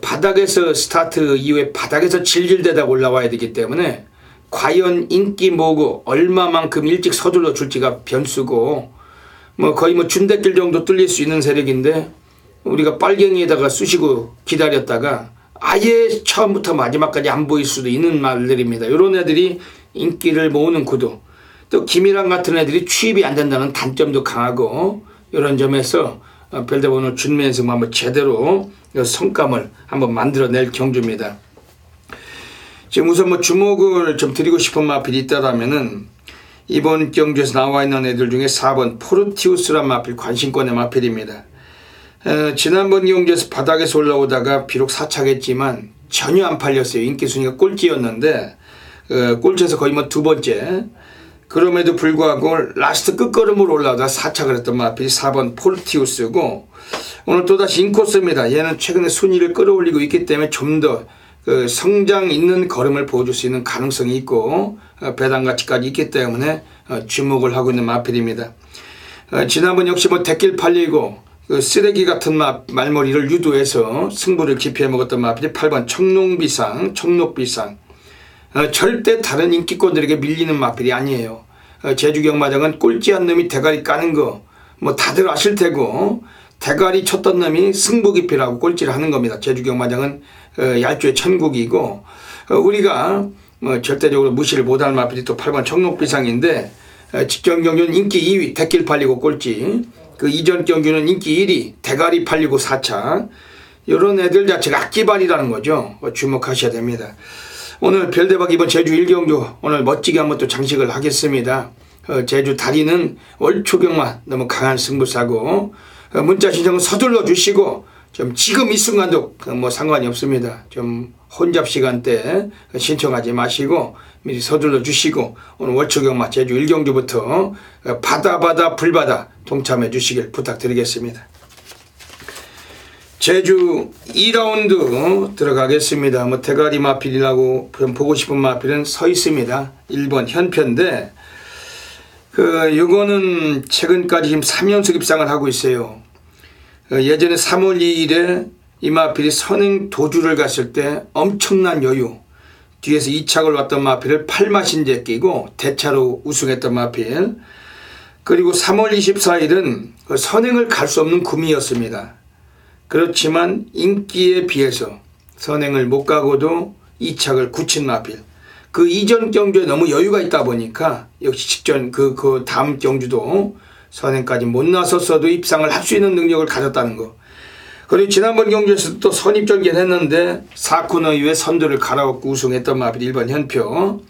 바닥에서 스타트 이후에 바닥에서 질질대다 올라와야 되기 때문에 과연 인기 뭐고 얼마만큼 일찍 서둘러 줄지가 변수고 뭐 거의 뭐 준대길 정도 뚫릴 수 있는 세력인데 우리가 빨갱이에다가 쑤시고 기다렸다가 아예 처음부터 마지막까지 안 보일 수도 있는 말들입니다. 이런 애들이 인기를 모으는 구도, 또 김일환 같은 애들이 취입이 안 된다는 단점도 강하고, 이런 점에서 별대박 오늘 준비해서 한번 제대로 성감을 한번 만들어낼 경주입니다. 지금 우선 뭐 주목을 좀 드리고 싶은 마필이 있다라면은 이번 경주에서 나와 있는 애들 중에 4번 포르티우스란 마필, 관심권의 마필입니다. 지난번 경주에서 바닥에서 올라오다가 비록 사차겠지만 전혀 안 팔렸어요. 인기 순위가 꼴찌였는데 꼴찌에서 거의 뭐 두 번째. 그럼에도 불구하고 라스트 끝걸음으로 올라오다가 사착을 했던 마필이 4번 포르티우스고, 오늘 또다시 인코스입니다. 얘는 최근에 순위를 끌어올리고 있기 때문에 좀 더 성장 있는 걸음을 보여줄 수 있는 가능성이 있고 배당 가치까지 있기 때문에 주목을 하고 있는 마필입니다. 지난번 역시 뭐 대길 팔리고 쓰레기 같은 말머리를 유도해서 승부를 기피해 먹었던 마필이 8번 청록비상. 절대 다른 인기권들에게 밀리는 마필이 아니에요. 제주경마장은 꼴찌한 놈이 대가리 까는 거 뭐 다들 아실 테고, 대가리 쳤던 놈이 승부기피라고 꼴찌를 하는 겁니다. 제주경마장은 얄조의 천국이고, 우리가 뭐 절대적으로 무시를 못할 마필이 또 8번 청록비상인데, 직전 경주는 인기 2위 대길 팔리고 꼴찌, 그 이전 경주는 인기 1위 대가리 팔리고 4차. 이런 애들 자체가 악기발이라는 거죠. 주목하셔야 됩니다. 오늘 별대박 이번 제주 1경주 오늘 멋지게 한번 또 장식을 하겠습니다. 제주 다리는 월초경마 너무 강한 승부사고, 문자 신청은 서둘러 주시고, 좀 지금 이 순간도 뭐 상관이 없습니다. 좀 혼잡 시간대 신청하지 마시고 미리 서둘러 주시고, 오늘 월초경마 제주 1경주부터 바다 불바다 동참해 주시길 부탁드리겠습니다. 제주 2라운드 들어가겠습니다. 뭐 대가리 마필이라고 보고 싶은 마필은 서 있습니다. 1번 현표인데, 요거는 최근까지 지금 3연속 입상을 하고 있어요. 예전에 3월 2일에 이 마필이 선행 도주를 갔을 때 엄청난 여유, 뒤에서 2착을 왔던 마필을 8마신제 끼고 대차로 우승했던 마필. 그리고 3월 24일은 선행을 갈 수 없는 구미였습니다. 그렇지만 인기에 비해서 선행을 못 가고도 2착을 굳힌 마필. 그 이전 경주에 너무 여유가 있다 보니까 역시 직전 그 다음 경주도 선행까지 못 나섰어도 입상을 할 수 있는 능력을 가졌다는 거. 그리고 지난번 경주에서도 또 선입전개를 했는데 4코너 이후에 선두를 갈아엎고 우승했던 마필 1번 현표.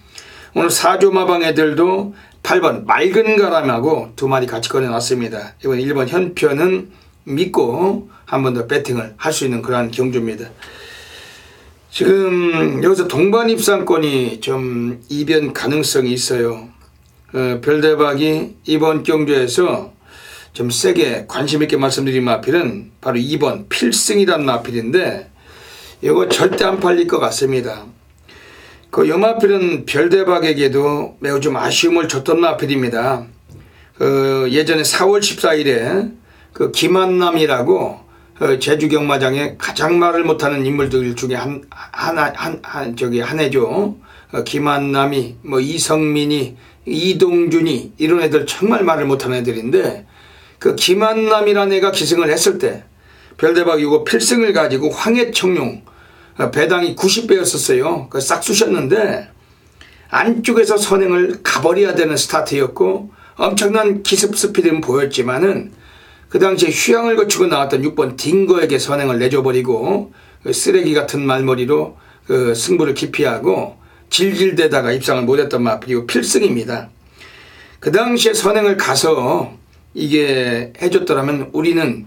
오늘 4조 마방 애들도 8번 맑은 가람하고 두 마리 같이 꺼내놨습니다. 이번 1번 현표는 믿고 한 번 더 배팅을 할 수 있는 그러한 경주입니다. 지금 여기서 동반 입상권이 좀 이변 가능성이 있어요. 별대박이 이번 경주에서 좀 세게 관심 있게 말씀드린 마필은 바로 2번 필승이란 마필인데, 이거 절대 안 팔릴 것 같습니다. 그 요 마필은 별대박에게도 매우 좀 아쉬움을 줬던 마필입니다. 예전에 4월 14일에 그 김한남이라고 제주 경마장에 가장 말을 못하는 인물들 중에 한 애죠. 김한남이, 뭐 이성민이, 이동준이, 이런 애들 정말 말을 못하는 애들인데, 그 김한남이라는 애가 기승을 했을 때 별대박 이거 필승을 가지고 황해청룡 배당이 90배였었어요. 그 싹 쑤셨는데 안쪽에서 선행을 가버려야 되는 스타트였고, 엄청난 기습 스피드는 보였지만은 그 당시에 휴양을 거치고 나왔던 6번 딩거에게 선행을 내줘버리고 쓰레기 같은 말머리로 승부를 기피하고 질질대다가 입상을 못했던 마필이고 필승입니다. 그 당시에 선행을 가서 이게 해줬더라면 우리는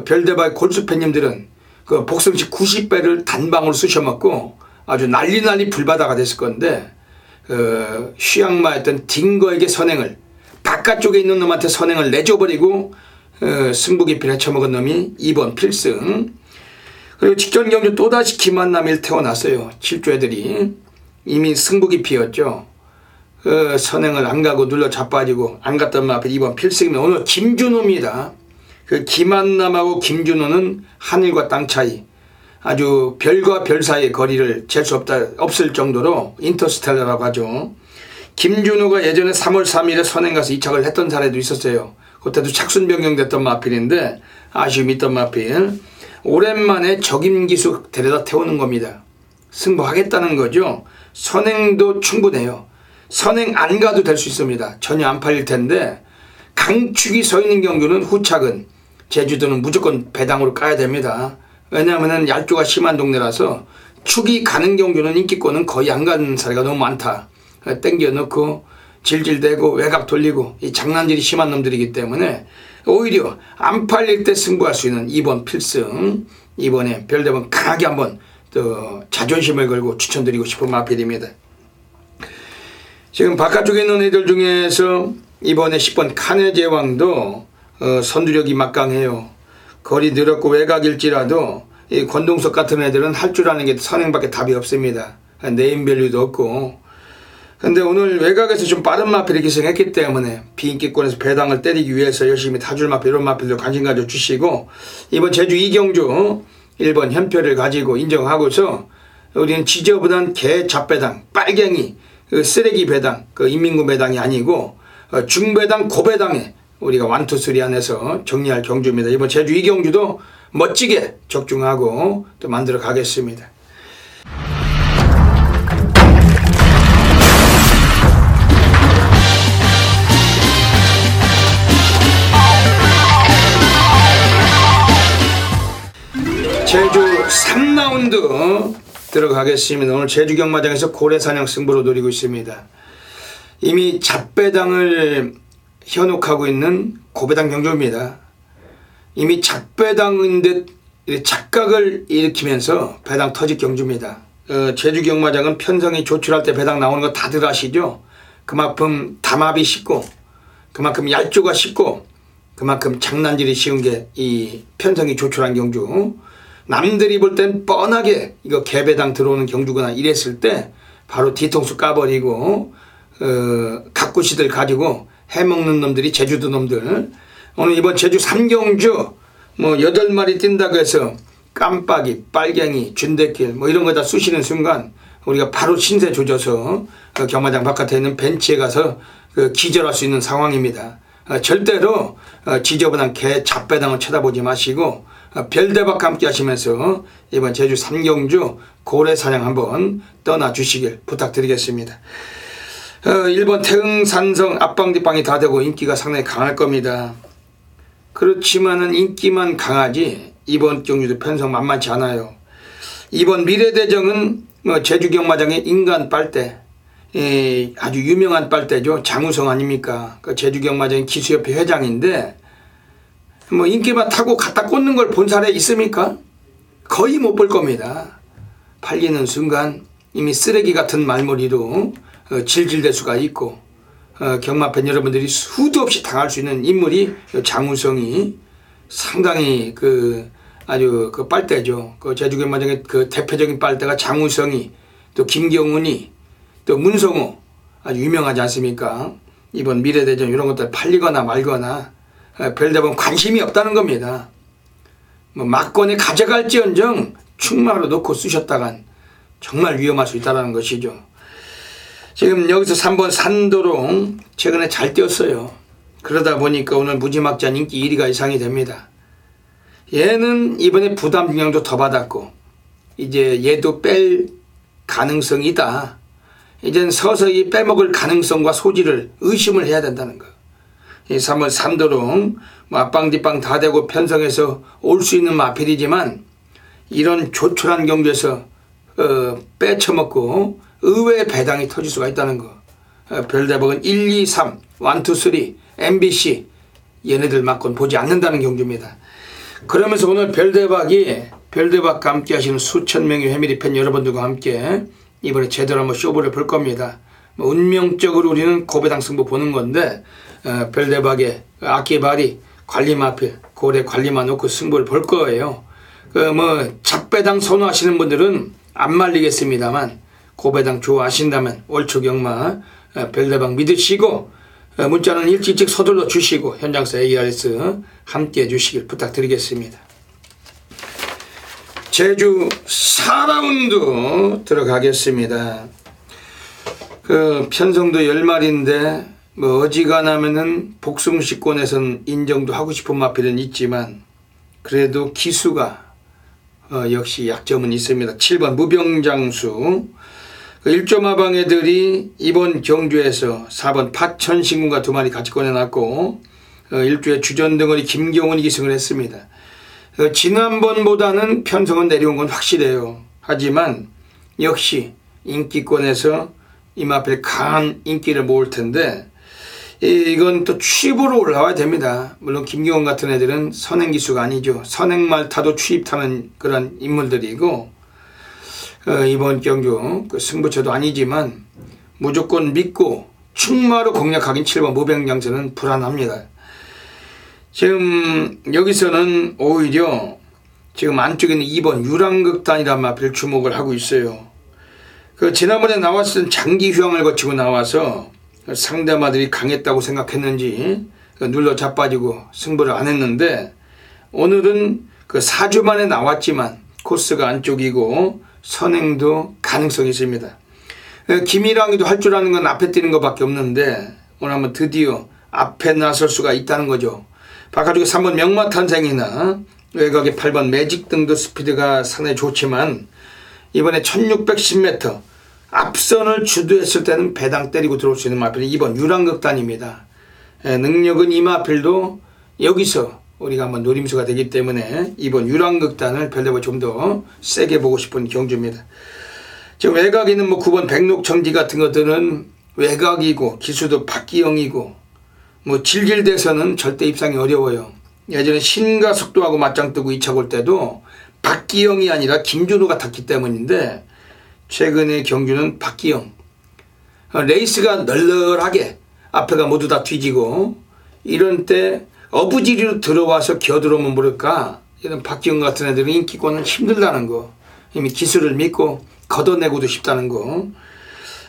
별대박 골수팬님들은 그 복승식 90배를 단방으로 쑤셔먹고 아주 난리 불바다가 됐을 건데, 휴양마였던 딩거에게 선행을, 바깥쪽에 있는 놈한테 선행을 내줘버리고 승부기피를 헤쳐먹은 놈이 2번 필승. 그리고 직전 경주 또다시 김한남일 태어났어요. 7조 애들이 이미 승부기피였죠. 선행을 안 가고 눌러 자빠지고 안 갔던 마필 2번 필승이면 오늘 김준호입니다. 그 김한남하고 김준호는 하늘과 땅 차이, 아주 별과 별 사이의 거리를 잴 수 없을 정도로 인터스텔라라고 하죠. 김준호가 예전에 3월 3일에 선행 가서 2착을 했던 사례도 있었어요. 그때도 착순 변경됐던 마필인데 아쉬움이 있던 마필. 오랜만에 적임 기수 데려다 태우는 겁니다. 승부하겠다는 거죠. 선행도 충분해요. 선행 안 가도 될 수 있습니다. 전혀 안 팔릴 텐데 강축이 서 있는 경주는 후착은 제주도는 무조건 배당으로 까야 됩니다. 왜냐하면 얄조가 심한 동네라서 축이 가는 경주는 인기권은 거의 안 가는 사례가 너무 많다. 땡겨 넣고 질질대고 외곽 돌리고 이 장난질이 심한 놈들이기 때문에 오히려 안 팔릴 때 승부할 수 있는 2번 필승, 이번에 별대번 강하게 한번 또 자존심을 걸고 추천드리고 싶은 마필입니다. 지금 바깥쪽에 있는 애들 중에서 이번에 10번 카네제왕도 선두력이 막강해요. 거리 늘었고 외곽일지라도 이 권동석 같은 애들은 할 줄 아는 게 선행밖에 답이 없습니다. 네임밸류도 없고. 근데 오늘 외곽에서 좀 빠른 마필이 기승했기 때문에 비인기권에서 배당을 때리기 위해서 열심히 타줄 마필, 이런 마필도 관심 가져주시고, 이번 제주 이경주 1번 현표를 가지고 인정하고서 우리는 지저분한 개 잡배당, 빨갱이, 그 쓰레기 배당, 그 인민군 배당이 아니고 중배당, 고배당에 우리가 1, 2, 3 안에서 정리할 경주입니다. 이번 제주 이경주도 멋지게 적중하고 또 만들어 가겠습니다. 제주 3라운드 들어가겠습니다. 오늘 제주 경마장에서 고래사냥 승부로 노리고 있습니다. 이미 잡배당을 현혹하고 있는 고배당 경주입니다. 이미 잡배당인 듯 착각을 일으키면서 배당 터질 경주입니다. 제주 경마장은 편성이 조출할 때 배당 나오는 거 다들 아시죠? 그만큼 담합이 쉽고 그만큼 얄조가 쉽고 그만큼 장난질이 쉬운 게 이 편성이 조출한 경주. 남들이 볼 땐 뻔하게 이거 개배당 들어오는 경주구나 이랬을 때 바로 뒤통수 까버리고 가꾸시들 가지고 해먹는 놈들이 제주도 놈들. 오늘 이번 제주 3경주 뭐 8마리 뛴다고 해서 깜빡이, 빨갱이, 준대길 뭐 이런 거 다 쑤시는 순간 우리가 바로 신세 조져서 경마장 바깥에 있는 벤치에 가서 기절할 수 있는 상황입니다. 절대로 지저분한 개 잡배당을 쳐다보지 마시고 별대박 함께 하시면서 이번 제주 3경주 고래사냥 한번 떠나주시길 부탁드리겠습니다. 1번 태흥산성 앞방뒷방이 다 되고 인기가 상당히 강할 겁니다. 그렇지만은 인기만 강하지 이번 경주도 편성 만만치 않아요. 이번 미래대정은 제주 경마장의 인간 빨대, 아주 유명한 빨대죠. 장우성 아닙니까? 그 제주 경마장 기수협회 회장인데 뭐 인기만 타고 갖다 꽂는 걸 본 사례 있습니까? 거의 못 볼 겁니다. 팔리는 순간 이미 쓰레기 같은 말머리로 질질될 수가 있고 경마팬 여러분들이 수도 없이 당할 수 있는 인물이 장우성이 상당히 아주 빨대죠. 제주 경마장의 대표적인 빨대가 장우성이 또 김경훈이 또 문성호 아주 유명하지 않습니까? 이번 미래대전 이런 것들 팔리거나 말거나 별대본 관심이 없다는 겁니다. 뭐 막권에 가져갈지언정 충마로 놓고 쑤셨다간 정말 위험할 수 있다는 것이죠. 지금 여기서 3번 산도롱 최근에 잘 뛰었어요. 그러다 보니까 오늘 무지막지한 인기 1위가 이상이 됩니다. 얘는 이번에 부담 중량도 더 받았고 이제 얘도 뺄 가능성이다. 이젠 서서히 빼먹을 가능성과 소지를 의심을 해야 된다는 거. 이 3번 산도롱 뭐 앞방 뒷방 다 되고 편성해서 올 수 있는 마필이지만 이런 조촐한 경주에서 빼쳐먹고 의외의 배당이 터질 수가 있다는 거. 별대박은 1, 2, 3, 1, 2, 3, MBC 얘네들 맞건 보지 않는다는 경주입니다. 그러면서 오늘 별대박과 함께 하시는 수천 명의 회밀이 팬 여러분들과 함께 이번에 제대로 한번 쇼부를 볼 겁니다. 운명적으로 우리는 고배당 승부 보는 건데 별대박의 아끼바리 관리마필 고래 관리만 놓고 승부를 볼 거예요. 잡배당 선호하시는 분들은 안 말리겠습니다만 고배당 좋아하신다면 월초경마 별대박 믿으시고 문자는 일찍 서둘러 주시고 현장사 ARS 함께 해주시길 부탁드리겠습니다. 제주 4라운드 들어가겠습니다. 편성도 10마리인데 어지간하면은 복숭시권에선 인정도 하고 싶은 마필은 있지만 그래도 기수가 역시 약점은 있습니다. 7번 무병장수. 1점 애들이 이번 경주에서 4번 파천신군과 2마리 같이 꺼내놨고 1주에 주전등어리 김경훈이 기승을 했습니다. 지난번보다는 편성은 내려온 건 확실해요. 하지만 역시 인기권에서 이마필 강한 인기를 모을 텐데 이건 또 취입으로 올라와야 됩니다. 물론 김경훈 같은 애들은 선행기수가 아니죠. 선행말 타도 취입 타는 그런 인물들이고 이번 경주 승부처도 아니지만 무조건 믿고 충마로 공략하긴 7번 무병장수는 불안합니다. 지금 여기서는 오히려 지금 안쪽에 있는 2번 유랑극단이란 마필 주목을 하고 있어요. 지난번에 나왔던 장기 휴양을 거치고 나와서 상대마들이 강했다고 생각했는지 눌러 자빠지고 승부를 안 했는데 오늘은 4주 만에 나왔지만 코스가 안쪽이고 선행도 가능성이 있습니다. 김일왕이도 할 줄 아는 건 앞에 뛰는 것밖에 없는데 오늘 한번 드디어 앞에 나설 수가 있다는 거죠. 바깥쪽에 3번 명마탄생이나 외곽에 8번 매직 등도 스피드가 상당히 좋지만 이번에 1610m 앞선을 주도했을 때는 배당 때리고 들어올 수 있는 마필이 2번 유랑극단입니다. 능력은 이 마필도 여기서 우리가 한번 노림수가 되기 때문에 2번 유랑극단을 별대보 좀 더 세게 보고 싶은 경주입니다. 지금 외곽에 있는 9번 백록청지 같은 것들은 외곽이고 기수도 박기영이고 질길대서는 절대 입상이 어려워요. 예전에 신가속도하고 맞짱 뜨고 2차 볼 때도 박기영이 아니라 김준호가 탔기 때문인데 최근의 경주는 박기영. 레이스가 널널하게 앞에가 모두 다 뒤지고 이런 때 어부지리로 들어와서 겨들어오면 모를까 이런 박기영 같은 애들은 인기권은 힘들다는 거. 이미 기술을 믿고 걷어내고도 싶다는 거.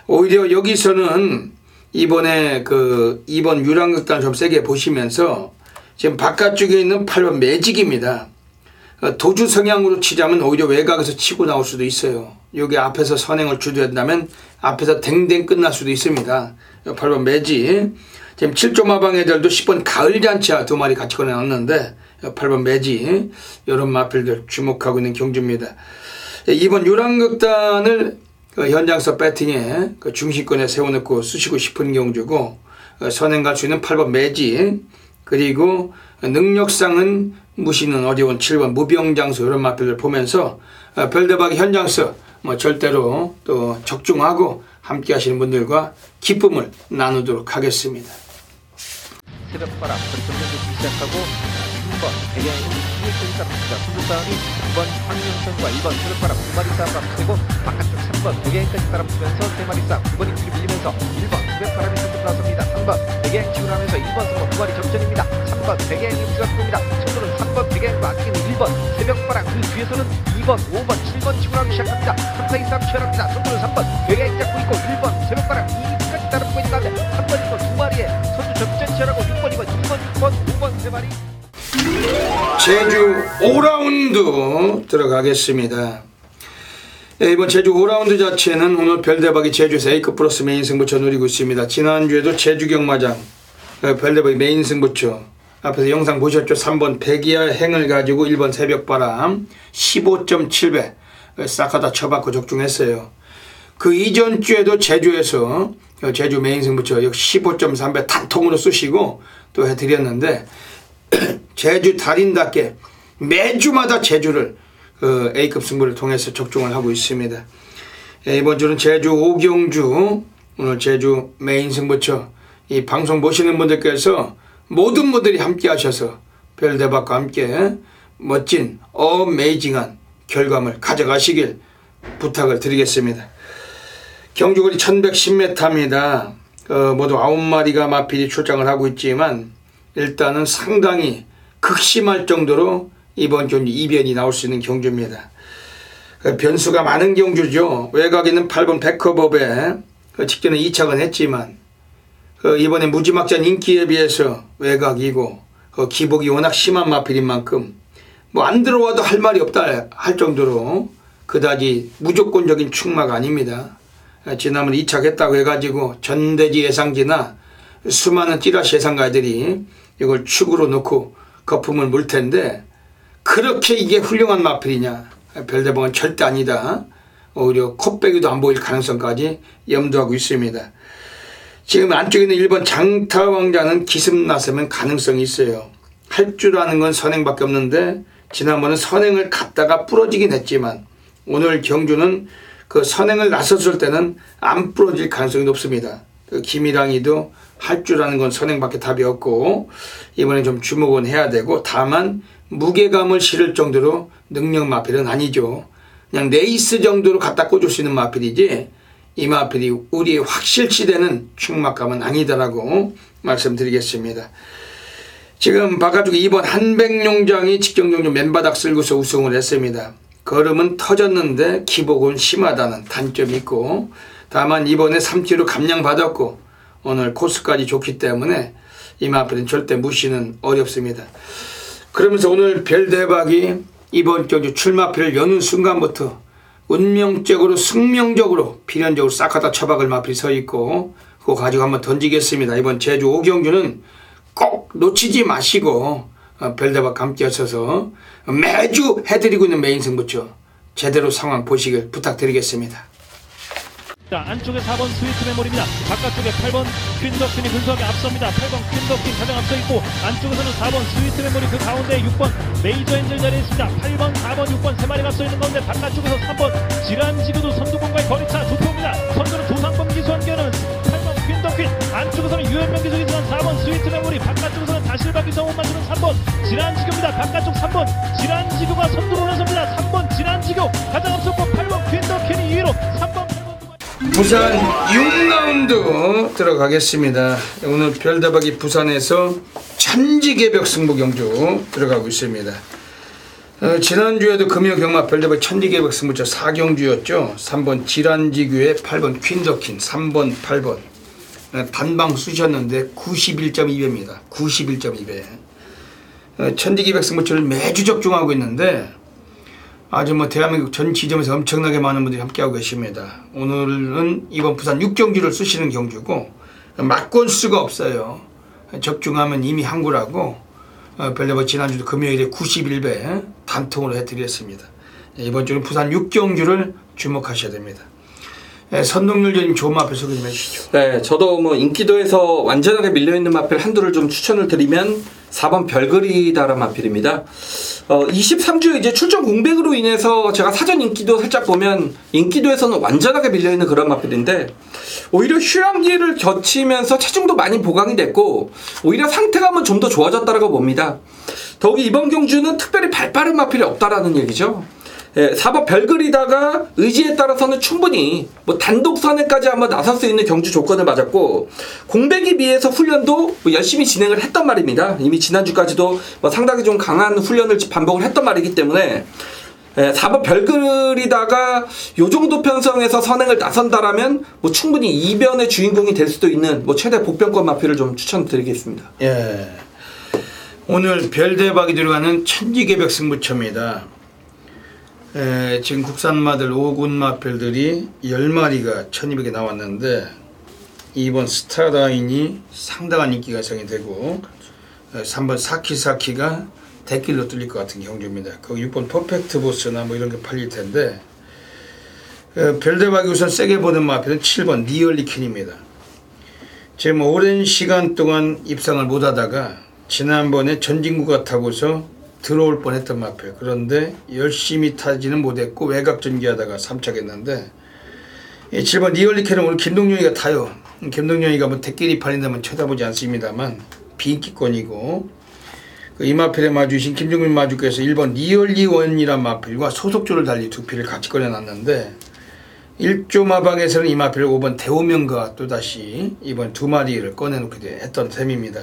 오히려 여기서는 이번에 2번 유랑극단을 좀 세게 보시면서 지금 바깥쪽에 있는 8번 매직입니다. 도주 성향으로 치자면 오히려 외곽에서 치고 나올 수도 있어요. 여기 앞에서 선행을 주도한다면 앞에서 댕댕 끝날 수도 있습니다. 8번 매직. 지금 7조 마방 애들도 10번 가을잔치와 2마리 같이 꺼내놨는데 8번 매직. 이런 마필들 주목하고 있는 경주입니다. 2번 유랑극단을 현장서 배팅에 중심권에 세워놓고 쓰시고 싶은 경주고 선행 갈 수 있는 8번 매직. 그리고 능력상은 무시는 어려운 7번 무병장수 이런 마필을 보면서 별대박의 현장서 절대로 또 적중하고 함께 하시는 분들과 기쁨을 나누도록 하겠습니다. 새벽바람 점점 시작하고 3번 대경이 뒤에 따라붙습니다. 순두싸움이 2번 황영선과 2번 새벽바람 2마리 싸움 앞서고 바깥쪽 3번 대경까지 따라붙으면서 3마리 싸움 2번이 뒤로 밀리면서 1번 새벽바람이 선두 나섭니다. 3번 대경 치고나면서 2번 승부 2마리 접전입니다. 3번 대경이 우주가 니다 선두는 3번 대경과 아끼는 1번 새벽바람 그 뒤에서는 2번 5번 7번 치고나기 시작합니다. 3사이 싸움 치열합니다. 선두는 3번 대경이 잡고 있고 1번 새벽바람 2위까지 따라붙고 있는 가운데 3번 1번 2마리에 선두 접전 치열하고 6번 2번 2번 6번 5번 3마리 제주 5라운드 들어가겠습니다. 이번 제주 5라운드 자체는 오늘 별대박이 제주에서 A급 플러스 메인 승부처 노리고 있습니다. 지난주에도 제주 경마장 별대박이 메인 승부처 앞에서 영상 보셨죠? 3번 백이야 행을 가지고 1번 새벽바람 15.7배 싹 하다 쳐받고 적중했어요. 그 이전 주에도 제주에서 제주 메인 승부처 역시 15.3배 단통으로 쓰시고 또 해드렸는데 제주 달인답게 매주마다 제주를 A급 승부를 통해서 적중을 하고 있습니다. 이번 주는 제주 5경주 오늘 제주 메인 승부처 이 방송 보시는 분들께서 모든 분들이 함께 하셔서 별대박과 함께 멋진 어메이징한 결과물 가져가시길 부탁을 드리겠습니다. 경주거리 1110m입니다. 모두 9마리가 마필이 출장을 하고 있지만 일단은 상당히 극심할 정도로 이번 경주 이변이 나올 수 있는 경주입니다. 변수가 많은 경주죠. 외곽에 있는 8번 백커법에 직전에 2착은 했지만 이번에 무지막지한 인기에 비해서 외곽이고 기복이 워낙 심한 마필인 만큼 안 들어와도 할 말이 없다 할 정도로 그다지 무조건적인 충마가 아닙니다. 지난번 2착했다고 해가지고 전대지 예상지나 수많은 찌라시 예상가들이 이걸 축으로 놓고 거품을 물 텐데 그렇게 이게 훌륭한 마필이냐 별대방은 절대 아니다. 오히려 코빼기도 안 보일 가능성까지 염두하고 있습니다. 지금 안쪽에 있는 1번 장타왕자는 기습 나서면 가능성이 있어요. 할 줄 아는 건 선행밖에 없는데 지난번은 선행을 갔다가 부러지긴 했지만 오늘 경주는 그 선행을 나섰을 때는 안 부러질 가능성이 높습니다. 그 김일랑이도 할 줄 아는 건 선행밖에 답이 없고 이번에 좀 주목은 해야 되고, 다만 무게감을 실을 정도로 능력 마필은 아니죠. 그냥 레이스 정도로 갖다 꽂을 수 있는 마필이지 이 마필이 우리의 확실시되는 충막감은 아니다라고 말씀드리겠습니다. 지금 바깥쪽에 2번 한백용장이 직경종주 맨바닥 쓸고서 우승을 했습니다. 걸음은 터졌는데 기복은 심하다는 단점이 있고, 다만 이번에 3kg 감량받았고 오늘 코스까지 좋기 때문에 이 마필은 절대 무시는 어렵습니다. 그러면서 오늘 별대박이 이번 경주 출마필을 여는 순간부터 운명적으로 승명적으로 필연적으로 싹 갖다 처박을 마필이 서 있고, 그거 가지고 한번 던지겠습니다. 이번 제주 5경주는 꼭 놓치지 마시고 별대박 함께 하셔서 매주 해드리고 있는 메인 승부처 제대로 상황 보시길 부탁드리겠습니다. 자, 안쪽에 4번 스위트 메모리입니다. 바깥쪽에 8번 퀸더퀸이 근소하게 앞섭니다. 8번 퀸더퀸 가장 앞서 있고, 안쪽에서는 4번 스위트 메모리, 그 가운데 6번 메이저 엔젤 자리에 있습니다. 8번, 4번, 6번 세 마리가 앞서 있는 가운데 바깥쪽에서 3번 지란지구도 선두권과의 거리차 두 표입니다. 선두는 조상범 기수한계는 8번 퀸더퀸, 안쪽에서는 유현명 기수이지만 4번 스위트 메모리, 바깥쪽에서는 다실바 기수 못 맞추는 3번 지란지구입니다. 바깥쪽 3번 지란지구가 선두로 나섭니다. 3번 지란지구 가장 앞섰고 8번 퀸더퀸이 2위로 3번 부산 6라운드 들어가겠습니다. 오늘 별대박이 부산에서 천지개벽 승부 경주 들어가고 있습니다. 지난주에도 금요 경마 별대박 천지개벽 승부처 4경주였죠. 3번 지란지규에 8번 퀸더퀸, 3번 8번 단방 쑤셨는데 91.2배입니다. 91.2배. 천지개벽 승부처를 매주 적중하고 있는데 아주 대한민국 전 지점에서 엄청나게 많은 분들이 함께하고 계십니다. 오늘은 이번 부산 6경주를 쓰시는 경주고 막권 수가 없어요. 적중하면 이미 항구라고 별대박 지난주도 금요일에 91배 단통으로 해드렸습니다. 이번 주는 부산 6경주를 주목하셔야 됩니다. 선동열전님 좋은 마필 소개 좀 해주시죠. 네, 저도 인기도에서 완전하게 밀려있는 마필 한두를 좀 추천을 드리면 4번 별그리다란 마필입니다. 23주 이제 출전 공백으로 인해서 제가 사전 인기도 살짝 보면 인기도에서는 완전하게 밀려있는 그런 마필인데, 오히려 휴양기를 거치면서 체중도 많이 보강이 됐고 오히려 상태감은 좀 더 좋아졌다고 봅니다. 더욱이 이번 경주는 특별히 발빠른 마필이 없다라는 얘기죠. 4번 별그리다가 의지에 따라서는 충분히 단독 선행까지 한번 나설 수 있는 경주 조건을 맞았고, 공백에 비해서 훈련도 열심히 진행을 했단 말입니다. 이미 지난주까지도 상당히 좀 강한 훈련을 반복을 했단 말이기 때문에 4번 별그리다가 요 정도 편성에서 선행을 나선다라면 충분히 이변의 주인공이 될 수도 있는 최대 복병권 마필을 좀 추천드리겠습니다. 예, 오늘 별대박이 들어가는 천지개벽 승부처입니다. 지금 국산마들 5군 마필들이 10마리가 1200에 나왔는데 이번 스타라인이 상당한 인기가 예상이 되고 3번 사키사키가 대길로 뚫릴 것 같은 경주입니다. 거기 6번 퍼펙트 보스나 이런 게 팔릴 텐데, 별대박이 우선 세게 보는 마필은 7번 니얼리킨입니다. 지금 오랜 시간 동안 입상을 못하다가 지난번에 전진구가 타고서 들어올 뻔했던 마필, 그런데 열심히 타지는 못했고 외곽 전개하다가 3착했는데 7번 니얼리캔은 오늘 김동영이가 타요. 김동영이가 대끼리 팔린다면 쳐다보지 않습니다만 비인기권이고, 이 마필에 마주신 김종민 마주께서 1번 니얼리원이란 마필과 소속조를 달리 두 필을 같이 꺼내놨는데 1조 마방에서는 이 마필을 5번 대오명과 또다시 이번 두 마리를 꺼내놓게 했던 셈입니다.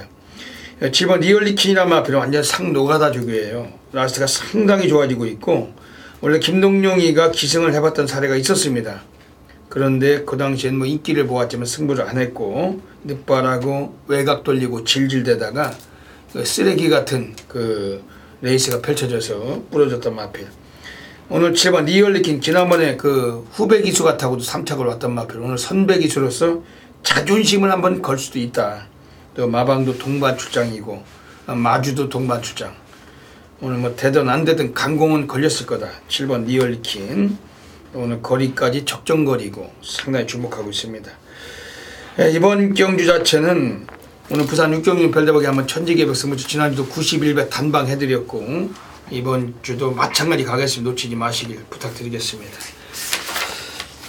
7번 니얼리킨이란 마필은 완전 상 노가다 주기예요. 라스트가 상당히 좋아지고 있고 원래 김동용이가 기승을 해봤던 사례가 있었습니다. 그런데 그 당시엔 인기를 보았지만 승부를 안 했고 늦발하고 외곽 돌리고 질질대다가 쓰레기 같은 레이스가 펼쳐져서 부러졌던 마필. 오늘 7번 니얼리킨, 지난번에 후배 기수 같다고도 3착을 왔던 마필, 오늘 선배 기수로서 자존심을 한번 걸 수도 있다. 또 마방도 동반 출장이고 마주도 동반 출장. 오늘 뭐 되든 안 되든 강공은 걸렸을 거다. 7번 리얼리킨. 오늘 거리까지 적정거리고 상당히 주목하고 있습니다. 이번 경주 자체는 오늘 부산 육경준 별대박이 한번 천지개벽 승부주 지난주도 91배 단방 해드렸고 이번 주도 마찬가지 가겠습니다. 놓치지 마시길 부탁드리겠습니다.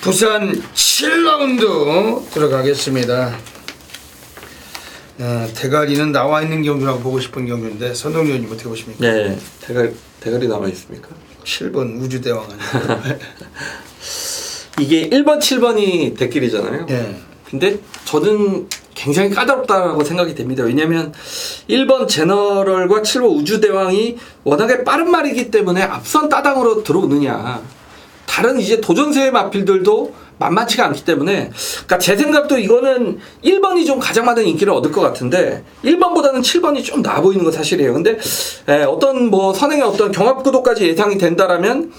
부산 7라운드 들어가겠습니다. 대가리는 나와 있는 경주라고 보고 싶은 경주인데 선동위원님 어떻게 보십니까? 네, 대가리 남아 있습니까? 7번 우주대왕 아니에요? 이게 1번, 7번이 대길이잖아요. 예. 근데 저는 굉장히 까다롭다고 생각이 됩니다. 왜냐하면 1번 제너럴과 7번 우주대왕이 워낙에 빠른 말이기 때문에 앞선 따당으로 들어오느냐. 다른 이제 도전세의 마필들도 만만치가 않기 때문에, 그러니까 제 생각도 이거는 1번이 좀 가장 많은 인기를 얻을 것 같은데 1번보다는 7번이 좀 나아 보이는 건 사실이에요. 근데 어떤 뭐 선행의 어떤 경합구도까지 예상이 된다라면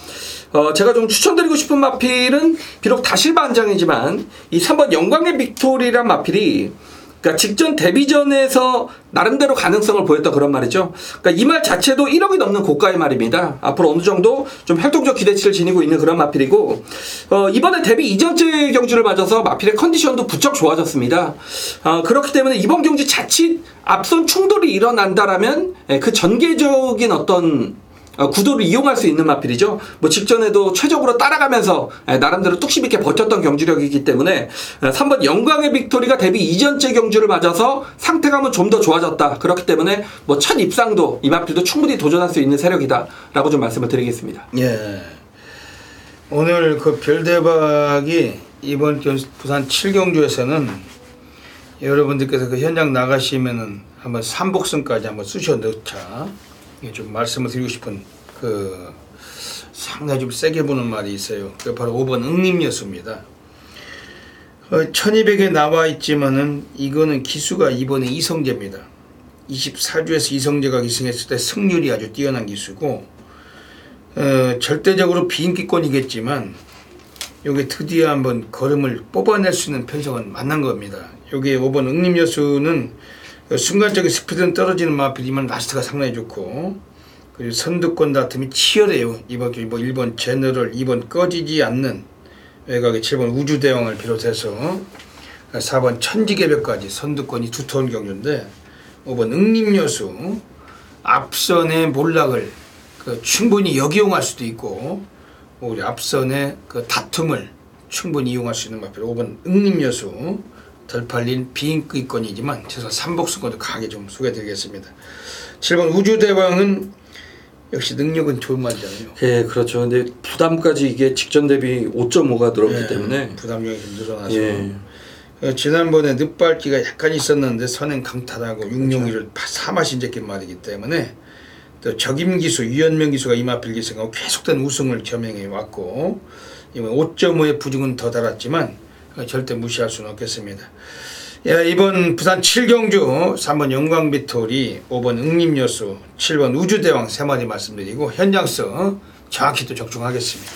제가 좀 추천드리고 싶은 마필은 비록 다실바 한 장이지만 이 3번 영광의 빅토리란 마필이 그러니까 직전 데뷔전에서 나름대로 가능성을 보였던 그런 말이죠. 그러니까 이 말 자체도 1억이 넘는 고가의 말입니다. 앞으로 어느 정도 좀 활동적 기대치를 지니고 있는 그런 마필이고 이번에 데뷔 이전째 경주를 맞아서 마필의 컨디션도 부쩍 좋아졌습니다. 그렇기 때문에 이번 경주 자칫 앞선 충돌이 일어난다라면 그 전개적인 어떤 구도를 이용할 수 있는 마필이죠. 뭐 직전에도 최적으로 따라가면서 나름대로 뚝심 있게 버텼던 경주력이기 때문에 3번 영광의 빅토리가 데뷔 이전째 경주를 맞아서 상태감은 좀 더 좋아졌다. 그렇기 때문에 뭐 첫 입상도 이 마필도 충분히 도전할 수 있는 세력이다라고 좀 말씀을 드리겠습니다. 예. 오늘 그 별대박이 이번 부산 7경주에서는 여러분들께서 그 현장 나가시면은 한번 삼복승까지 한번 쑤셔 넣자. 좀 말씀을 드리고 싶은 그 상당히 좀 세게 보는 말이 있어요. 그 바로 5번 응림여수입니다. 1200에 나와 있지만은 이거는 기수가 이번에 이성재입니다. 24주에서 이성재가 기승했을 때 승률이 아주 뛰어난 기수고 절대적으로 비인기권이겠지만 요게 드디어 한번 걸음을 뽑아낼 수 있는 편성은 만난 겁니다. 요게 5번 응림여수는 순간적인 스피드는 떨어지는 마필이지만 라스트가 상당히 좋고 그리고 선두권 다툼이 치열해요. 이번 주 뭐 1번 제너럴, 2번 꺼지지 않는 외곽의 7번 우주대왕을 비롯해서 4번 천지개벽까지 선두권이 두터운 경주인데 5번 응림여수 앞선의 몰락을 충분히 역이용할 수도 있고 우리 앞선의 그 다툼을 충분히 이용할 수 있는 마필 5번 응림여수 덜 팔린 비인기권이지만 최소 삼복승권도 강하게 좀 소개해드리겠습니다. 7번 우주대왕은 역시 능력은 좋은 말이잖아요. 예, 그렇죠. 근데 부담까지 이게 직전 대비 5.5가 늘었기 때문에 부담력이 좀 늘어나서 예. 지난번에 늦밟기가 약간 있었는데 선행 강탈하고 육룡이를 사마신 제낀 말이기 때문에 또 적임기수, 유연명 기수가 이마필 기승하고 계속된 우승을 겸행해 왔고 이번 5.5의 부중은 더 달았지만 절대 무시할 수는 없겠습니다. 이번 부산 7경주 3번 영광비토리, 5번 응림여수, 7번 우주대왕 3마리 말씀드리고 현장성 정확히 또 적중하겠습니다.